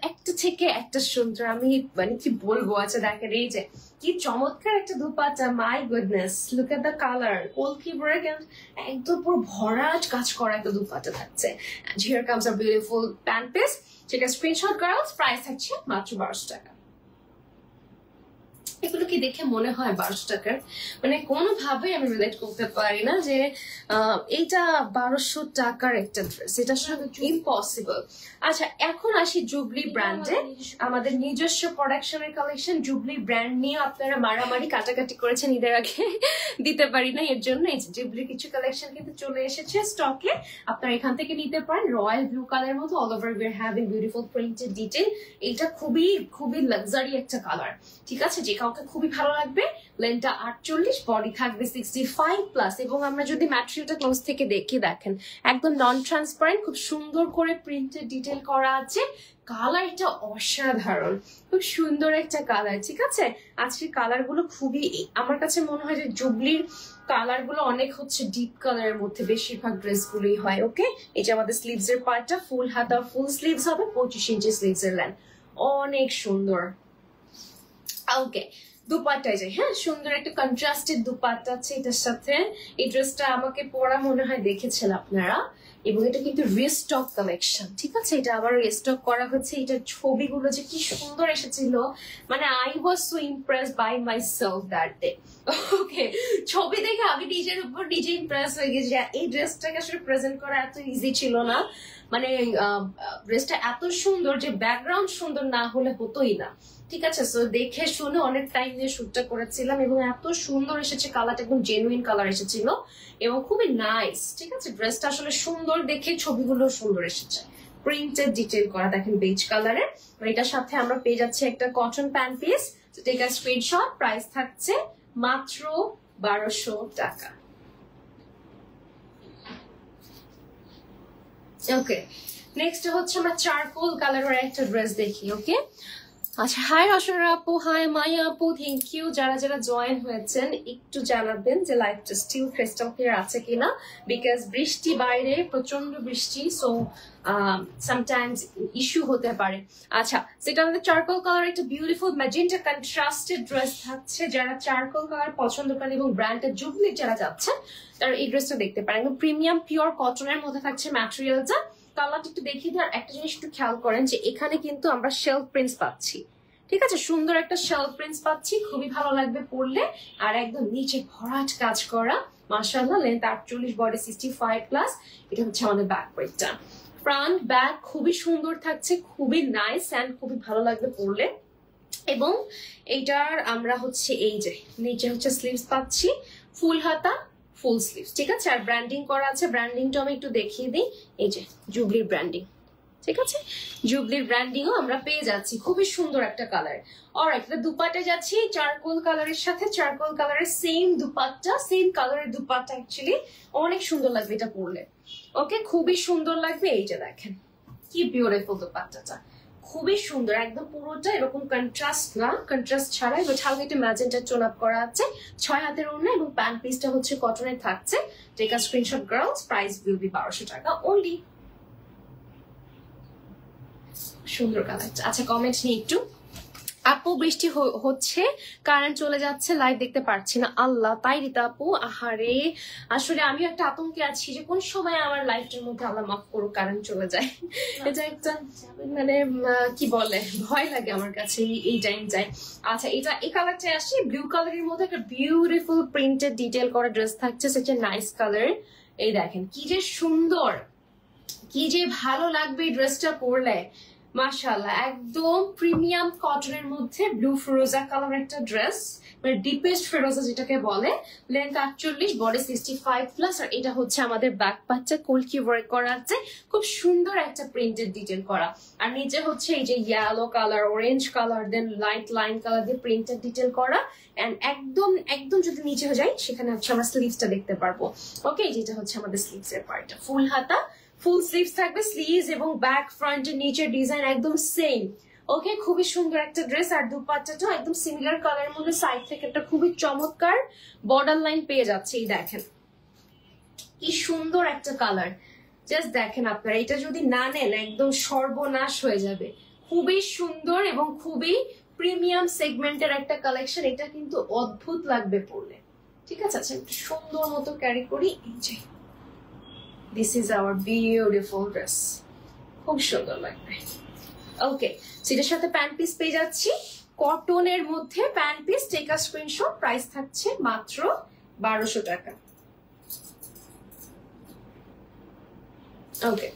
একটা থেকে একটা সুন্দর, আমি মানে কি বলবো। আচ্ছা দেখেন এই যে কি চমৎকার একটা dupatta, my goodness, look at the colour, কলকি ওয়ার্ক এন্ড একদম পুরো ভরাট কাজ করা একটা দুপাট্টা থাকছে। And here comes a beautiful pant piece, যেটা স্ক্রিনশট গার্লস। প্রাইস থাকছে মাত্র 1200 টাকা। এগুলো কি দেখে মনে হয় 1200 টাকার? মানে কোনোভাবে আমি রিলেট করতে পারি না যে এইটা 1200 টাকার একটা ড্রেস, এটা আসলে ইম্পসিবল। আচ্ছা, এখন আসি জুবলি ব্র্যান্ডে, আমাদের নিজস্ব প্রোডাকশনের কালেকশন। জুবলি ব্র্যান্ড নিয়ে আপনারা মারামারি কাটাকাটি করেছেন ঈদের আগে, দিতে পারি না, এর জন্য এই জুবলির কিছু কালেকশন কিন্তু চলে এসেছে স্টকে। আপনারা এখান থেকে নিতে পারেন। রয়্যাল ব্লু কালার মতো all over we are having beautiful printed detail. এটা খুবই খুবই লাক্সারি একটা কালার, ঠিক আছে? যে কাউকে খুবই ভালো লাগবে। লেন্থটা 48, বডি থাকবে 65+, এবং আমরা যদি ম্যাটেরিয়ালটা ক্লোজ থেকে দেখেন একদম নন ট্রান্সপারেন্ট, খুব সুন্দর করে প্রিন্টেড ডিটেইল করা আছে। কালারটা অসাধারণ, খুব সুন্দর একটা কালার, ঠিক আছে? আজকের কালার গুলো খুবই, আমার কাছে মনে হয় যে জুবলির কালার গুলো অনেক হচ্ছে ডিপ কালারের মধ্যে বেশিরভাগ ড্রেস গুলোই হয়। ওকে, এই যে আমাদের স্লিভস এর পার্টটা ফুল হাতা, ফুল স্লিভস হবে, 25 ইঞ্চি স্লিভস এর লেন্থ, অনেক সুন্দর। ওকে, দুপাট্টায় যাই। হ্যাঁ, সুন্দর একটা কন্ট্রাস্টেড দুপাট্টা আছে এটার সাথে। এই ড্রেসটা আমাকে পরা মনে হয় দেখেছেন আপনারা, এবং এটা কিন্তু রিস্টক কালেকশন, ঠিক আছে? এটা আবার রিস্টক করা হচ্ছে। এটার ছবিগুলো যে কি সুন্দর এসেছিল, মানে I was so impressed by myself that day. Okay, ছবি দেখে আমি নিজের উপর নিজে ইমপ্রেস হয়ে গেছি। এই ড্রেসটাকে আসলে প্রেজেন্ট করা এত ইজি ছিল না, মানে ড্রেসটা এত সুন্দর যে ব্যাকগ্রাউন্ড সুন্দর না হলে হতোই না, ঠিক আছে? সো দেখে শুনে অনেক টাইম নিয়ে শুটটা করেছিলাম, এবং এত সুন্দর এসেছে কালারটা, একদম জেনুইন কালার এসেছিল এবং খুবই নাইস, ঠিক আছে? ড্রেসটা আসলে সুন্দর দেখে ছবিগুলো সুন্দর এসেছে, প্রিন্টেড ডিটেইল করা। দেখেন বেজ কালারের, এটার সাথে আমরা পেয়ে যাচ্ছি একটা cotton pant piece. Take a screenshot. Price থাকছে মাত্র 1200 টাকা। ওকে, নেক্সট হচ্ছে আমরা চারকোল কালারের একটা ড্রেস দেখি। ওকে, আচ্ছা, হাই রসনা আপু, হাই মায়া আপু, থ্যাংক ইউ। যারা যারা জয়েন হয়েছেন একটু জানাবেন যে লাইভটা স্টিল ক্রিস্টাল ক্লিয়ার আছে কিনা, বিকজ বৃষ্টি, বাইরে প্রচন্ড বৃষ্টি, সো সামটাইমস ইস্যু হতে পারে। আচ্ছা, সেটা আমাদের চারকোল কালার একটা বিউটিফুল ম্যাজেন্টা কন্ট্রাস্টেড ড্রেস থাকছে। যারা চারকোল কালার পছন্দ করেন এবং ব্র্যান্ডের জুবলি যারা যাচ্ছে, তারা এই ড্রেসটা দেখতে পারেন। একদম প্রিমিয়াম পিওর কটনের মধ্যে থাকছে ম্যাটেরিয়ালটা। কালারটা একটু দেখিয়ে দেওয়ার একটা জিনিস একটু খেয়াল করেন যে এখানে কিন্তু আমরা শেলফ প্রিন্টস পাচ্ছি, ঠিক আছে? সুন্দর একটা শেলফ প্রিন্টস পাচ্ছি, খুবই ভালো লাগবে পরলে। আর একদম নিচে ভরাট কাজ করা, মাশাআল্লাহ। Length 48, body 65+। এটা হচ্ছে আমাদের ব্যাক পার্টটা। ফ্রন্ট ব্যাক খুবই সুন্দর থাকছে, খুবই নাইস অ্যান্ড খুবই ভালো লাগবে পরলে। এবং এইটার আমরা হচ্ছে এই যে নিচে হচ্ছে স্লিভস পাচ্ছি, ফুল হাতা, ফুল স্লিভস, ঠিক আছে? আর ব্র্যান্ডিং করা আছে। ব্র্যান্ডিংটা আমি একটু দেখিয়ে দিই, এই যে জুবলির ব্র্যান্ডিং, ঠিক আছে? জুবলির ব্র্যান্ডিংও আমরা পেয়ে যাচ্ছি, খুবই সুন্দর একটা কালার। অলরাইট, দুপাট্টা যাচ্ছি চারকোল কালারের সাথে। চারকোল কালারের সেম দুপাট্টা, সেম কালারের দুপাট্টা, অ্যাকচুয়ালি অনেক সুন্দর লাগবে এটা পরলে। ওকে, খুবই সুন্দর লাগবে। এই যে দেখেন কি বিউটিফুল দুপাট্টাটা, খুবই সুন্দর, একদম পুরোটা এরকম কন্ট্রাস্ট না, কন্ট্রাস্ট ছাড়া এবার হালকা একটু ম্যাজেন্টা টোন আপ করা আছে। 6 হাতের ওড়না এবং প্যান্ট পিসটা হচ্ছে কটনের থাকছে। Take a screenshot girls. Price will be 1200 টাকা অনলি। সুন্দর কালারটা। আচ্ছা, কমেন্ট নিয়ে একটু আপু বৃষ্টি হচ্ছে, কারেন্ট চলে যাচ্ছে, লাইভ দেখতে পারছি না। আল্লাহ, তাই রিতা আপু, আহারে আসলে আমিও একটা আতঙ্কে আছি যে কোন সময় আমার লাইফটার মধ্যে আল্লাহ মাফ করুক কারেন্ট চলে যায়। এটা একটা মানে কি বলে, ভয় লাগে আমার কাছে এই টাইম যায়। আচ্ছা, এটা এই কালারটাই আসি, ব্লু কালারের মধ্যে একটা বিউটিফুল প্রিন্টেড ডিটেল করা ড্রেস থাকছে, সেটা নাইস কালার। এই দেখেন কি যে সুন্দর, কি যে ভালো লাগবে এই ড্রেসটা পরলে, মাশাআল্লাহ। একদম প্রিমিয়াম কটনের মধ্যে ব্লু ফিরোজা কালার একটা ড্রেস, মানে ডিপেস্ট ফিরোজা যেটাকে বলে। Length 48, body 65 plus. আর এটা হচ্ছে আমাদের ব্যাক পার্টটা কলকি ওয়ার্ক করা আছে, খুব সুন্দর একটা প্রিন্টেড ডিটেল করা। আর নিচে হচ্ছে এই যে ইয়েলো কালার, অরেঞ্জ কালার, দেন লাইট লাইন কালার দিয়ে প্রিন্টেড ডিটেল করা। এন্ড একদম একদম যদি নিচে হয়ে যায়, সেখানে হচ্ছে আমরা স্লিভসটা দেখতে পারবো। ওকে, যেটা হচ্ছে আমাদের স্লিভস এর পার্টটা, ফুল হাতা, ফুল স্লিভস থাকবে, স্লিভস এবং ব্যাক ফ্রন্টের নিচের ডিজাইন একদম সেম। ওকে, খুবই সুন্দর একটা ড্রেস। আর দুপাট্টাটা একদম সিমিলার কালারের মধ্যে, সাইড থেকে একটা খুবই চমৎকার বর্ডার লাইন পেয়ে যাচ্ছে। এই দেখেন কি সুন্দর একটা কালার, জাস্ট দেখেন আপনারা, এটা যদি না নেন একদম সর্বনাশ হয়ে যাবে। খুবই সুন্দর এবং খুবই প্রিমিয়াম সেগমেন্টের একটা কালেকশন। এটা কিন্তু অদ্ভুত লাগবে পরলে, ঠিক আছে? আচ্ছা, একটু সুন্দর মতো ক্যারি করি। এই যে this is our beautiful dress, খুব সুন্দর লাগবে। ওকে, সেটার সাথে প্যান্ট পিস পেয়ে যাচ্ছি কটনের মধ্যে। Pant piece, take a screenshot. Price থাকছে মাত্র 1200 টাকা। ওকে,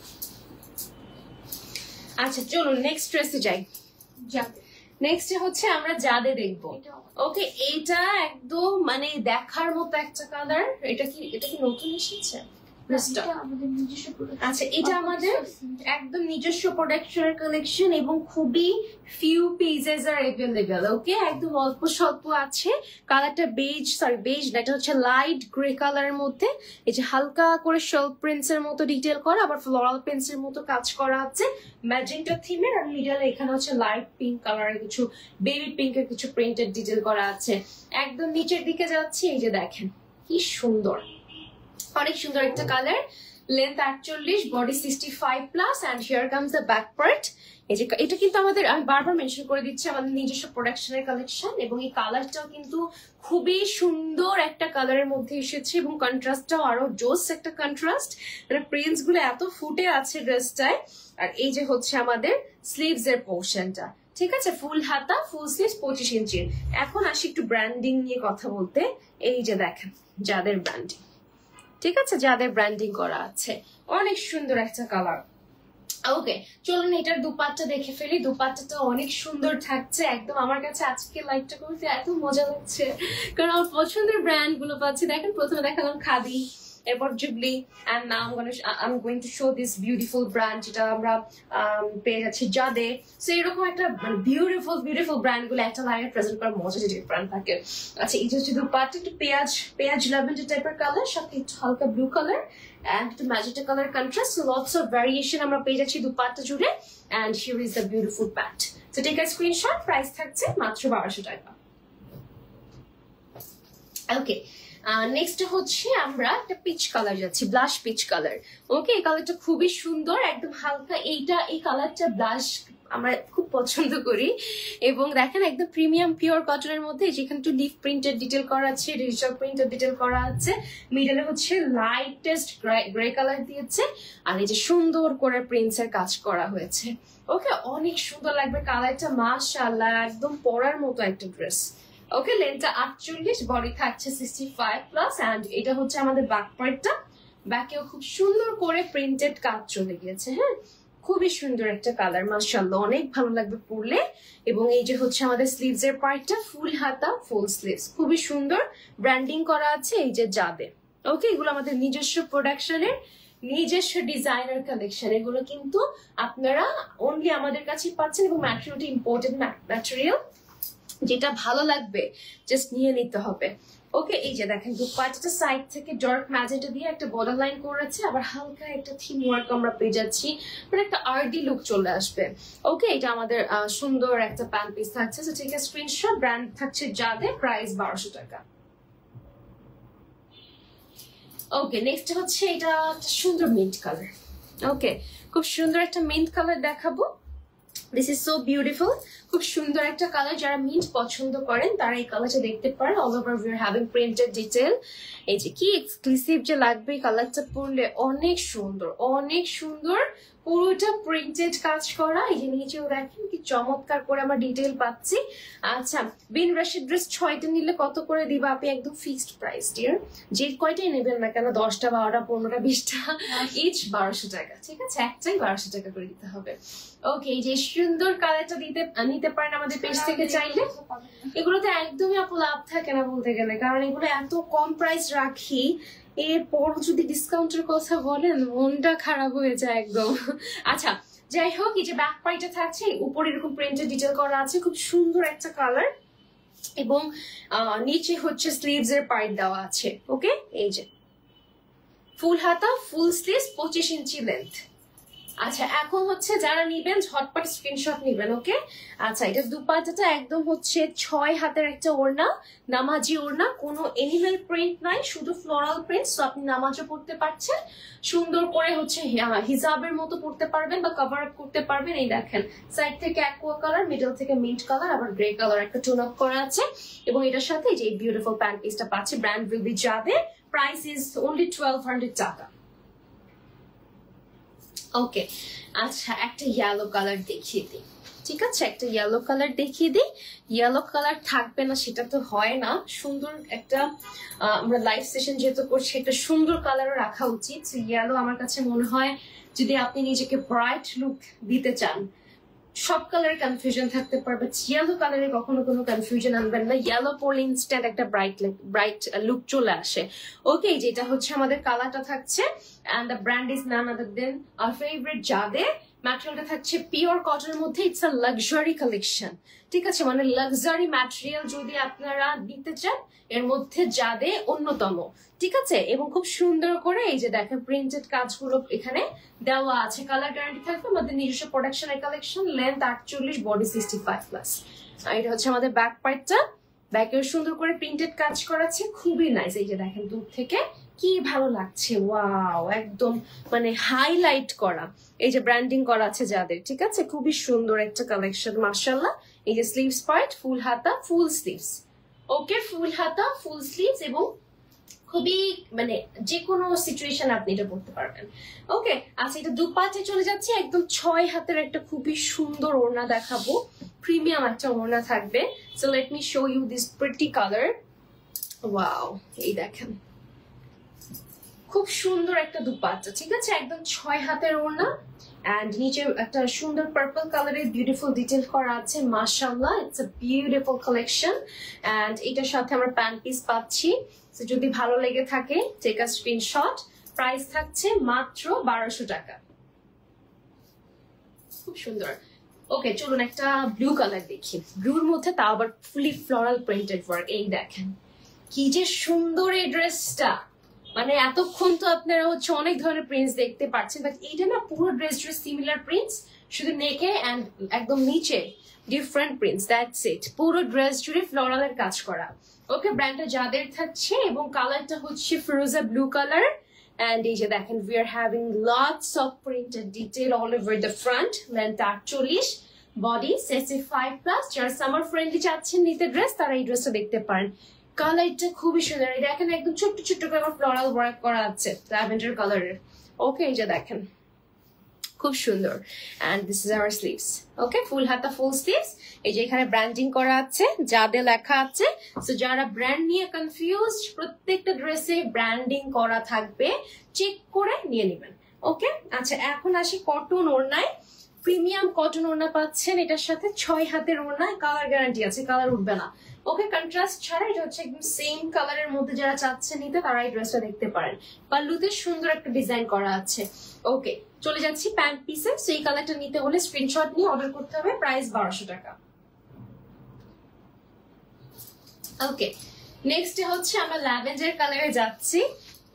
আচ্ছা চলুন নেক্সট ড্রেসে যাই। নেক্সট হচ্ছে আমরা যাদে দেখবো। ওকে, এইটা একদম মানে দেখার মতো একটা কালার। এটা কি নতুন এসেছে? আচ্ছা, এটা আমাদের একদম নিজস্ব প্রোডাকশনের কালেকশন এবং খুবই ফিউ পিসেস আর अवेलेबल। ওকে, একদম অল্প স্বল্প আছে। কালারটা বেজ, বেজ না, এটা হচ্ছে লাইট গ্রে কালারের মধ্যে। এই যে হালকা করে শল প্রিন্টস এর মতো ডিটেল করা, আবার ফ্লোরাল প্রিন্টস এর মতো কাজ করা আছে ম্যাজেন্টা থিমের। আর মিডলে এখানে হচ্ছে লাইট পিঙ্ক কালারের কিছু, বেবি পিঙ্কের কিছু প্রিন্টেড ডিটেল করা আছে। একদম নিচের দিকে যাচ্ছি, এই যে দেখেন কি সুন্দর, অনেক সুন্দর একটা colour. Length 48, body 65 plus. And here comes the back part. এই যে এটা কিন্তু আমাদের, আমি বারবার মেনশন করে দিচ্ছি, আমাদের নিজস্ব প্রোডাকশনের কালেকশন। এবং এই কালারটাও কিন্তু খুবই সুন্দর একটা কালারের মধ্যে এসেছে এবং কন্ট্রাস্টটাও আরো জোস একটা কন্ট্রাস্ট, মানে প্রিন্টস গুলো এত ফুটে আছে ড্রেসটায়। আর এই যে হচ্ছে আমাদের স্লিভস এর পোর্শনটা, ঠিক আছে? ফুল হাতা, ফুল স্লিভস, 25 ইঞ্চির। এখন আসি একটু ব্র্যান্ডিং নিয়ে কথা বলতে। এই যে দেখেন যাদের ব্র্যান্ডিং, ঠিক আছে, যাদের ব্র্যান্ডিং করা আছে, অনেক সুন্দর একটা কালার। ওকে, চলুন এটার দুপাট্টা দেখে ফেলি। দুপাট্টাটা অনেক সুন্দর থাকছে একদম। আমার কাছে আজকে লাইভটা করতে এত মজা লাগছে, কারণ আমার পছন্দের ব্র্যান্ড গুলো পাচ্ছি। দেখেন, প্রথমে দেখালাম খাদি, এরপর Jubilee, and now I'm going to show this beautiful brand যেটা আমরা পেয়ে যাচ্ছি যাদে। সো এরকম একটা বিউটিফুল ব্র্যান্ড গুলো একটা লাইনে প্রেজেন্ট করার মজা যে ডিফারেন্ট থাকে। আচ্ছা, এটা হচ্ছে দুপাট্টা, একটু পেঁয়াজ ল্যাভেন্ডার টাইপের কালার, সাথে একটু হালকা ব্লু কালার and একটু magenta colour contrast. So lots of variation আমরা পেয়ে যাচ্ছি দুপাট্টা জুড়ে। And here is the beautiful pant. So take a screenshot. Price থাকছে মাত্র 1200 টাকা। ওকে, নেক্সট হচ্ছে আমরা একটা পিচ কালার যাচ্ছি, ব্লাশ পিচ কালার। ওকে, এই কালারটা খুবই সুন্দর, একদম হালকা। এই কালারটা ব্লাশ আমরা খুব পছন্দ করি। এবং দেখেন একদম প্রিমিয়াম পিওর কটনের মধ্যে, যেখানে একটু লিফ প্রিন্টেড ডিটেল করা আছে, ডিজিটাল প্রিন্টেড ডিটেল করা আছে। মিডলে হচ্ছে লাইটেস্ট গ্রে কালার দিয়েছে, আর এই যে সুন্দর করে প্রিন্টস এর কাজ করা হয়েছে। ওকে, অনেক সুন্দর লাগবে কালারটা, মাশাআল্লাহ, একদম পরার মতো একটা ড্রেস। ওকে, লেন্থটা 48, বডি থাকছে 65 প্লাস। এন্ড এটা হচ্ছে আমাদের ব্যাক পার্টটা, ব্যাকেও খুব সুন্দর করে প্রিন্টেড কাজ চলে গিয়েছে। হ্যাঁ, খুবই সুন্দর একটা কালার, মাশাআল্লাহ, অনেক ভালো লাগবে পরলে। এবং এই যে হচ্ছে আমাদের স্লিভস এর পার্টটা, ফুল হাতা, ফুল স্লিভস, খুবই সুন্দর ব্র্যান্ডিং করা আছে এই যে যাদে। ওকে, এগুলো আমাদের নিজস্ব প্রোডাকশনের, নিজস্ব ডিজাইনার কালেকশন। এগুলো কিন্তু আপনারা অনলি আমাদের কাছেই পাচ্ছেন এবং ম্যাটেরিয়ালটি ইম্পোর্টেড ম্যাটেরিয়াল, যেটা ভালো লাগবে জাস্ট নিয়ে নিতে হবে। ওকে, এই যে দেখেন দুপাট্টাটা সাইড থেকে ডার্ক ম্যাজেন্টা দিয়ে একটা বর্ডার লাইন করেছে, আবার হালকা একটা থিম ওয়ার্ক আমরা পেয়ে যাচ্ছি, মানে একটা আর্টি লুক চলে আসবে। ওকে, এটা আমাদের সুন্দর একটা প্যান্ট পিস থাকছে। সো ঠিক আছে, স্ক্রিনশট। ব্র্যান্ড থাকছে যাদে, প্রাইস 1200 টাকা। ওকে, নেক্সট হচ্ছে এটা একটা সুন্দর মিন্ট কালার। ওকে, খুব সুন্দর একটা মিন্ট কালার দেখাবো। দিস ইজ সো বিউটিফুল, খুব সুন্দর একটা কালার, যারা মিন্ট পছন্দ করেন তারা এই কালারটা দেখতে পারেন। All over we are having printed detail. এই যে কি এক্সক্লুসিভ যে লাগবে এই কালারটা পরলে, অনেক সুন্দর অনেক সুন্দর, পুরোটা প্রিন্টেড কাজ করা। এই যে নিচেও দেখেন কি চমৎকার করে আমরা ডিটেল পাচ্ছি। আচ্ছা, বিন রাশিদ ড্রেস 6টা নিলে কত করে দিবা আপনি? একদম ফিক্সড প্রাইস ডিয়ার, যে কয়টাই নেবেন না কেন, 10টা 12টা 15টা 20টা ইচ 1200 টাকা, ঠিক আছে? একটাই 1200 টাকা করে দিতে হবে। ওকে, এই যে সুন্দর কালারটা নিতে পারেন আমাদের পেজ থেকে চাইলে। এগুলোতে একদমই আপু লাভ থাকে না বলতে গেলে, কারণ এগুলো এত কম প্রাইস রাখি, এরপর যদি ডিসকাউন্টের কথা বলেন মনটা খারাপ হয়ে যায় একদম। আচ্ছা যাই হোক, এই যে ব্যাক পার্টটা থাকছে, উপরে এরকম প্রিন্টেড ডিটেল করা আছে, খুব সুন্দর একটা কালার, এবং নিচে হচ্ছে স্লিভস এর পার্ট দেওয়া আছে। ওকে, এই যে ফুল হাতা, ফুল স্লিভস, 25 ইঞ্চি লেন্থ। আচ্ছা, এখন হচ্ছে যারা নিবেন ঝটপট স্ক্রিনশট নিবেন। ওকে, আচ্ছা এটা দুপাট্টাটা একদম হচ্ছে 6 হাতের একটা ওড়না, নামাজি ওড়না, কোনো এনিমেল প্রিন্ট নাই, শুধু ফ্লোরাল প্রিন্ট। তো আপনি নামাজও পড়তে পারছেন, সুন্দর করে হচ্ছে হিজাবের মতো পড়তে পারবেন বা কভার আপ করতে পারবেন। এই দেখেন সাইড থেকে অ্যাকোয়া কালার, মিডল থেকে মিন্ট কালার, আবার গ্রে কালার একটা টোন আপ করা আছে, এবং এটার সাথে যে বিউটিফুল প্যান্ট পিসটা পাচ্ছে, ব্র্যান্ড উইল বি জাদে, প্রাইস ইজ অনলি 1200 টাকা। ওকে, আচ্ছা একটা ইয়েলো কালার দেখিয়ে দিই, ঠিক আছে? একটা ইয়েলো কালার দেখিয়ে দিই। ইয়েলো কালার থাকবে না সেটা তো হয় না, সুন্দর একটা আমরা লাইভ সেশন যেহেতু করছি, একটা সুন্দর কালারও রাখা উচিত। ইয়েলো আমার কাছে মনে হয় যদি আপনি নিজেকে ব্রাইট লুক দিতে চান, সব কালারে কনফিউশন থাকতে পারবে, ইয়েলো কালারে কখনো কোনো কনফিউশন আনবেন না। ইয়েলো পরলে ইনস্ট্যান্ট একটা ব্রাইট লুক চলে আসে। ওকে, যেটা হচ্ছে আমাদের কালারটা থাকছে, and the brand is none other than our favorite জাদে। ম্যাটেরিয়ালটা থাকছে পিওর কটনের মধ্যে, ইটস আ লাক্সারি কালেকশন, ঠিক আছে? মানে লাক্সারি ম্যাটেরিয়াল যদি আপনারা দিতে চান, এর মধ্যে জাদে অন্যতম, ঠিক আছে? এবং খুব সুন্দর করে এই যে দেখেন প্রিন্টেড কাজগুলো এখানে দেওয়া আছে। কালার গ্যারান্টি থাকবে, আমাদের নিজস্ব প্রোডাকশনের কালেকশন, লেন্থ 48, বডি 65+। আর এটা হচ্ছে আমাদের ব্যাক পার্টটা, ব্যাকেও সুন্দর করে প্রিন্টেড কাজ করা আছে, খুবই নাইস। এই যে দেখেন দূর থেকে কি ভালো লাগছে, ওয়াও, একদম মানে হাইলাইট করা, এই যে ব্র্যান্ডিং করা আছে যাদের, ঠিক আছে? খুবই সুন্দর একটা কালেকশন মাশাআল্লাহ। এই যে স্লিভস পার্ট, ফুল হাতা, ফুল স্লিভস। ওকে, ফুল হাতা, ফুল স্লিভস, এবং খুবই মানে যে কোনো সিচুয়েশন আপনি এটা পড়তে পারবেন। ওকে, আচ্ছা এটা দুপাটে চলে যাচ্ছে, একদম 6 হাতের একটা খুবই সুন্দর ওড়না দেখাবো, প্রিমিয়াম একটা ওড়না থাকবে। So let me show you this pretty colour. Wow, এই দেখেন খুব সুন্দর একটা দুপাট্টা, ঠিক আছে? একদম 6 হাতের ওড়না, এন্ড নিচে একটা সুন্দর পার্পল কালারের বিউটিফুল ডিটেল করা আছে, মাশাআল্লাহ, it's a beautiful collection. And এটার সাথে আমরা প্যান্ট পিস পাচ্ছি। তো যদি ভালো লেগে থাকে টেক আ স্ক্রিনশট। প্রাইস থাকছে মাত্র 1200 টাকা, খুব সুন্দর। ওকে, চলুন একটা ব্লু কালার দেখি, ব্লুর মধ্যে তাও আবার ফুলি ফ্লোরাল প্রিন্টেড ওয়ার্ক। এই দেখেন কি যে সুন্দর এই ড্রেসটা, মানে এতক্ষণ তো আপনারা হচ্ছে অনেক ধরনের প্রিন্টস দেখতে পাচ্ছেন, বাট এইটা না পুরো ড্রেস সিমিলার প্রিন্টস, শুধু নেকে এন্ড একদম নিচে ডিফারেন্ট প্রিন্টস, দ্যাটস ইট। পুরো ড্রেস জুড়ে ফ্লোরালের কাজ করা। ওকে, ব্র্যান্ডটা যাদের থাকছে, এবং কালারটা হচ্ছে ফিরোজা ব্লু কালার। এন্ড এই যে দেখেন we are having lots of printed detail all over the front, length 48, body 65+। যারা সামার ফ্রেন্ডলি চাচ্ছেন নিতে ড্রেস, তারা এই ড্রেসটা দেখতে পারেন। কালারটা খুবই সুন্দর, দেখেন একদম ছোট্ট ছোট্ট করে ফ্লোরাল ওয়ার্ক করা আছে ল্যাভেন্ডার কালারের। ওকে, এই যে দেখেন খুব সুন্দর। And this is our sleeves. Okay, full হাতা, ফুল স্লিভস। এই যে এখানে ব্র্যান্ডিং করা আছে, যাদে লেখা আছে। সো যারা ব্র্যান্ড নিয়ে কনফিউজ, প্রত্যেকটা ড্রেসে ব্র্যান্ডিং করা থাকবে, চেক করে নিয়ে নেবেন। ওকে, আচ্ছা এখন আসি কটন ওড়নায়। প্রিমিয়াম কটন ওড়না পাচ্ছেন, এটার সাথে 6 হাতের ওড়নায়, কালার গ্যারান্টি আছে, কালার উঠবে না। ওকে, কন্ট্রাস্ট ছাড়া, এটা হচ্ছে একদম সেম কালারের মধ্যে যারা চাচ্ছেন নিতে, তারা এই ড্রেসটা দেখতে পারেন। পাল্লুতে সুন্দর একটা ডিজাইন করা আছে। ওকে, চলে যাচ্ছি প্যান্ট পিসে। সো এই কালারটা নিতে হলে স্ক্রিনশট নিয়ে অর্ডার করতে হবে, প্রাইস 1200 টাকা। ওকে, নেক্সট হচ্ছে আমরা ল্যাভেন্ডার কালারে যাচ্ছি।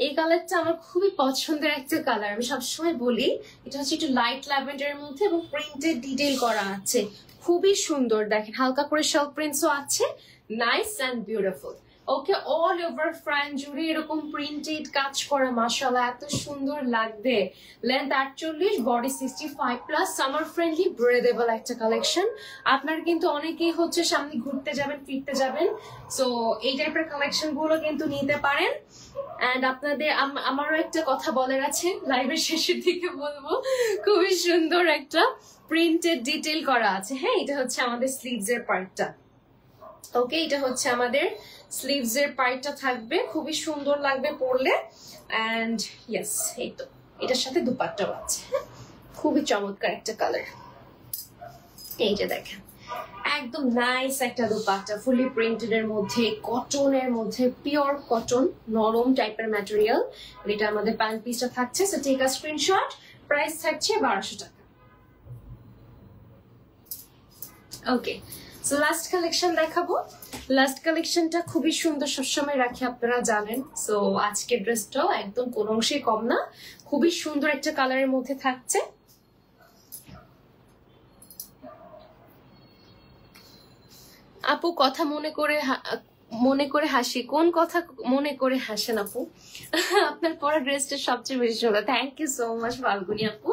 এই কালারটা আমার খুবই পছন্দের একটা কালার, আমি সবসময় বলি এটা হচ্ছে একটু লাইট ল্যাভেন্ডারের মধ্যে, এবং প্রিন্টেড ডিটেইল করা আছে, খুবই সুন্দর। দেখেন হালকা করে শল প্রিন্টসও আছে, nice and beautiful. Okay, all over front জুড়ে এরকম প্রিন্টেড কাজ করা, মাশাআল্লাহ এত সুন্দর লাগবে। Length 48, body 65 plus, summer friendly breathable একটা কালেকশন। আপনার কিন্তু অনেকেই হচ্ছে সামনে ঘুরতে যাবেন, ফিরতে যাবেন, সো এই টাইপের কালেকশন গুলো কিন্তু নিতে পারেন। এন্ড আপনাদের আমারও একটা কথা বলার আছে, লাইভের শেষের দিকে বলবো, খুবই সুন্দর একটা প্রিন্টেড ডিটেল করা আছে। হ্যাঁ, এটা হচ্ছে আমাদের স্লিভস এর পার্টটা। ওকে, এটা হচ্ছে আমাদের স্লিভস এর পার্টটা থাকবে, খুবই সুন্দর লাগবে পরলে। এন্ড ইয়েস, এই তো এটার সাথে দুপাট্টাও আছে, খুবই চমৎকার একটা কালার। এই যে দেখেন, একদম নাইস একটা দুপাট্টা, ফুলি প্রিন্টেড এর মধ্যে, কটনের মধ্যে, পিওর কটন, নরম টাইপের ম্যাটেরিয়াল। এটা আমাদের প্যান্ট পিসটা থাকছে। So take a screenshot. Price থাকছে 1200 টাকা। ওকে, সো লাস্ট কালেকশন দেখাবো। লাস্ট কালেকশনটা খুবই সুন্দর, সবসময় রাখি, আপনারা জানেন। সো আজকের ড্রেসটাও একদম কোনো অংশে কম না, খুবই সুন্দর একটা কালারের মধ্যে থাকছে। আপু কথা মনে করে হাসি, কোন কথা মনে করে হাসেন আপু? আপনার পরা ড্রেসটা সবচেয়ে বেশি সুন্দর। Thank you so much Falguni আপু।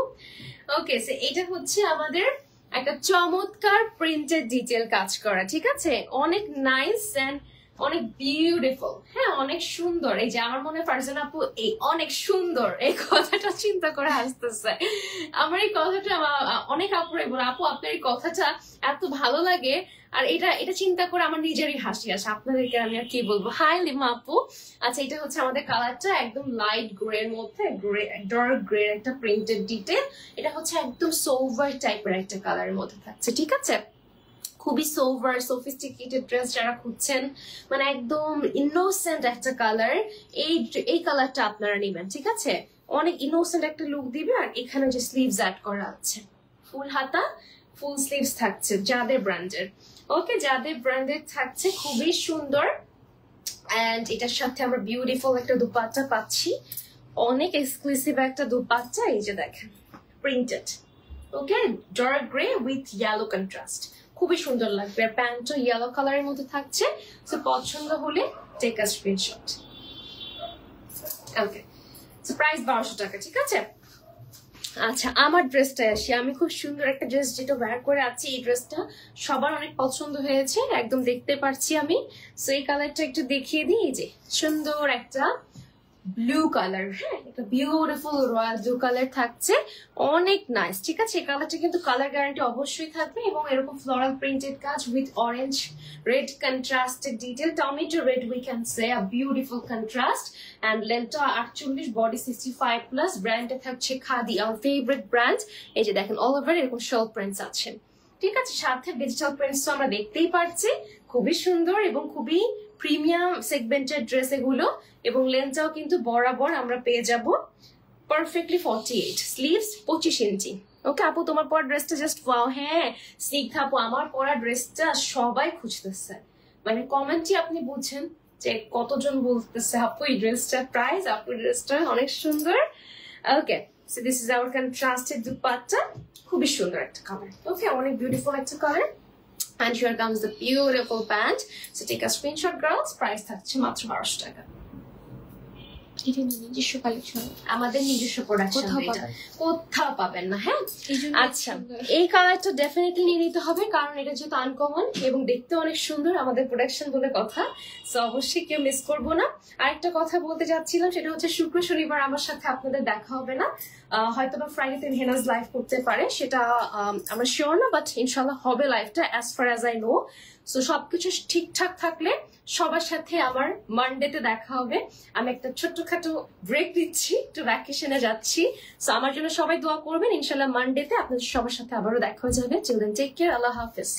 ওকে, সো এটা হচ্ছে আমাদের একটা চমৎকার প্রিন্টেড ডিটেল কাজ করা, ঠিক আছে, অনেক নাইস এন্ড অনেক বিউটিফুল। হ্যাঁ, অনেক সুন্দর। এই যে আমার মনে হয় ফারজানা আপু এই অনেক সুন্দর এই কথাটা চিন্তা করে হাসতেছে। আমার এই কথাটা অনেক আপুরে বলে, আপু আপনার এই কথাটা এত ভালো লাগে, আর এটা চিন্তা করে আমার নিজেরই হাসি আসে। আপনাদেরকে আমি আর কি বলবো। হাই লিমা আপু। আচ্ছা, এটা হচ্ছে আমাদের কালারটা একদম লাইট গ্রে এর মধ্যে, ডার্ক গ্রে একটা প্রিন্টেড ডিটেল। এটা হচ্ছে একদম সোভার টাইপের একটা কালারের মধ্যে থাকছে, ঠিক আছে, খুবই সোভার সোফিস্টিকেটেড ড্রেস যারা খুঁজছেন, মানে একদম ইনোসেন্ট একটা কালার, এই কালারটা আপনারা নেবেন, ঠিক আছে, অনেক ইনোসেন্ট একটা লুক দিবে। আর এখানে যে স্লিভস অ্যাড করা আছে, ফুল হাতা, ফুল স্লিভস থাকছে যাদের ব্র্যান্ডের। ওকে, যাদের ব্র্যান্ডের থাকছে, খুবই সুন্দর। এন্ড এটার সাথে আমরা বিউটিফুল একটা দুপাট্টা পাচ্ছি, অনেক এক্সক্লুসিভ একটা দুপাট্টা। এই যে দেখেন, printed. Okay, dark grey with yellow contrast, খুবই সুন্দর লাগবে। আর প্যান্টও ইয়েলো কালারের মধ্যে থাকছে। সো পছন্দ হলে take a screenshot. Okay, so price 1200 টাকা, ঠিক আছে। আচ্ছা, আমার ড্রেসটা আসি। আমি খুব সুন্দর একটা ড্রেস যেটা ওয়্যার করে আছি, এই ড্রেসটা সবার অনেক পছন্দ হয়েছে, একদম দেখতে পাচ্ছি আমি। সো এই কালারটা একটু দেখিয়ে দিই। এই যে সুন্দর একটা ব্লু কালার, হ্যাঁ, একটা বিউটিফুল রয়্যাল ব্লু কালার থাকছে, অনেক নাইস, ঠিক আছে। এই কালারটা কিন্তু কালার গ্যারান্টি অবশ্যই থাকবে, এবং এরকম ফ্লোরাল প্রিন্টেড কাজ with orange red contrasted detail, tomato red we can say, a beautiful contrast. And লেন্থটা 48, বডি 65 প্লাস। ব্র্যান্ডে থাকছে খাদি, আমার ফেভারিট ব্র্যান্ড। এই যে দেখেন, অল ওভার এরকম শল প্রিন্টস আছে, ঠিক আছে, সাথে ডিজিটাল প্রিন্টস তো আমরা দেখতেই পাচ্ছি, খুবই সুন্দর এবং খুবই প্রিমিয়াম সেগমেন্টের ড্রেস এগুলো। এবং লেন্থটাও কিন্তু বরাবর আমরা পেয়ে যাব পারফেক্টলি 48, স্লিভস 25 ইঞ্চি। ওকে আপু, তোমার পরা ড্রেসটা জাস্ট ওয়াও। হ্যাঁ স্নিগ্ধা আপু, আমার পরা ড্রেসটা সবাই খুঁজতেছে, মানে কমেন্টই আপনি বুঝছেন যে কতজন বলতেছে আপু এই ড্রেসটা প্রাইস, আপু ড্রেসটা অনেক সুন্দর। Okay, so this is our contrasted dupatta, খুবই সুন্দর একটা কালার। ওকে, অনেক বিউটিফুল একটা colour. And here comes the beautiful pant. So take a screenshot, girls. Price থাকছে মাত্র 1200 টাকা। এটা নিজস্ব কালেকশন, আমাদের নিজস্ব প্রোডাকশন, কোথাও পাবেন না। হ্যাঁ, আচ্ছা, এই কালারটা ডেফিনেটলি নিয়ে নিতে হবে, কারণ এটা যেহেতু আনকমন এবং দেখতে অনেক সুন্দর, আমাদের প্রোডাকশন বলে কথা। সো অবশ্যই কেউ মিস করবো না। আরেকটা কথা বলতে যাচ্ছিলাম, সেটা হচ্ছে শুক্র শনিবার আমার সাথে আপনাদের দেখা হবে না, হয়তো বা ফ্রাইডেতে হেনাজ লাইভ করতে পারে, সেটা আমরা শিওর না, বাট ইনশাল্লাহ হবে লাইভটা, as far as I know. So সবকিছু ঠিকঠাক থাকলে সবার সাথে আমার মানডেতে দেখা হবে। আমি একটা ছোট্টখাটো ব্রেক দিচ্ছি, একটু ভ্যাকেশনে যাচ্ছি। সো আমার জন্য সবাই দোয়া করবেন, ইনশাল্লাহ মানডেতে আপনাদের সবার সাথে আবারও দেখা হয়ে যাবে। চিলড্রেন টেক কেয়ার, আল্লাহ হাফেজ।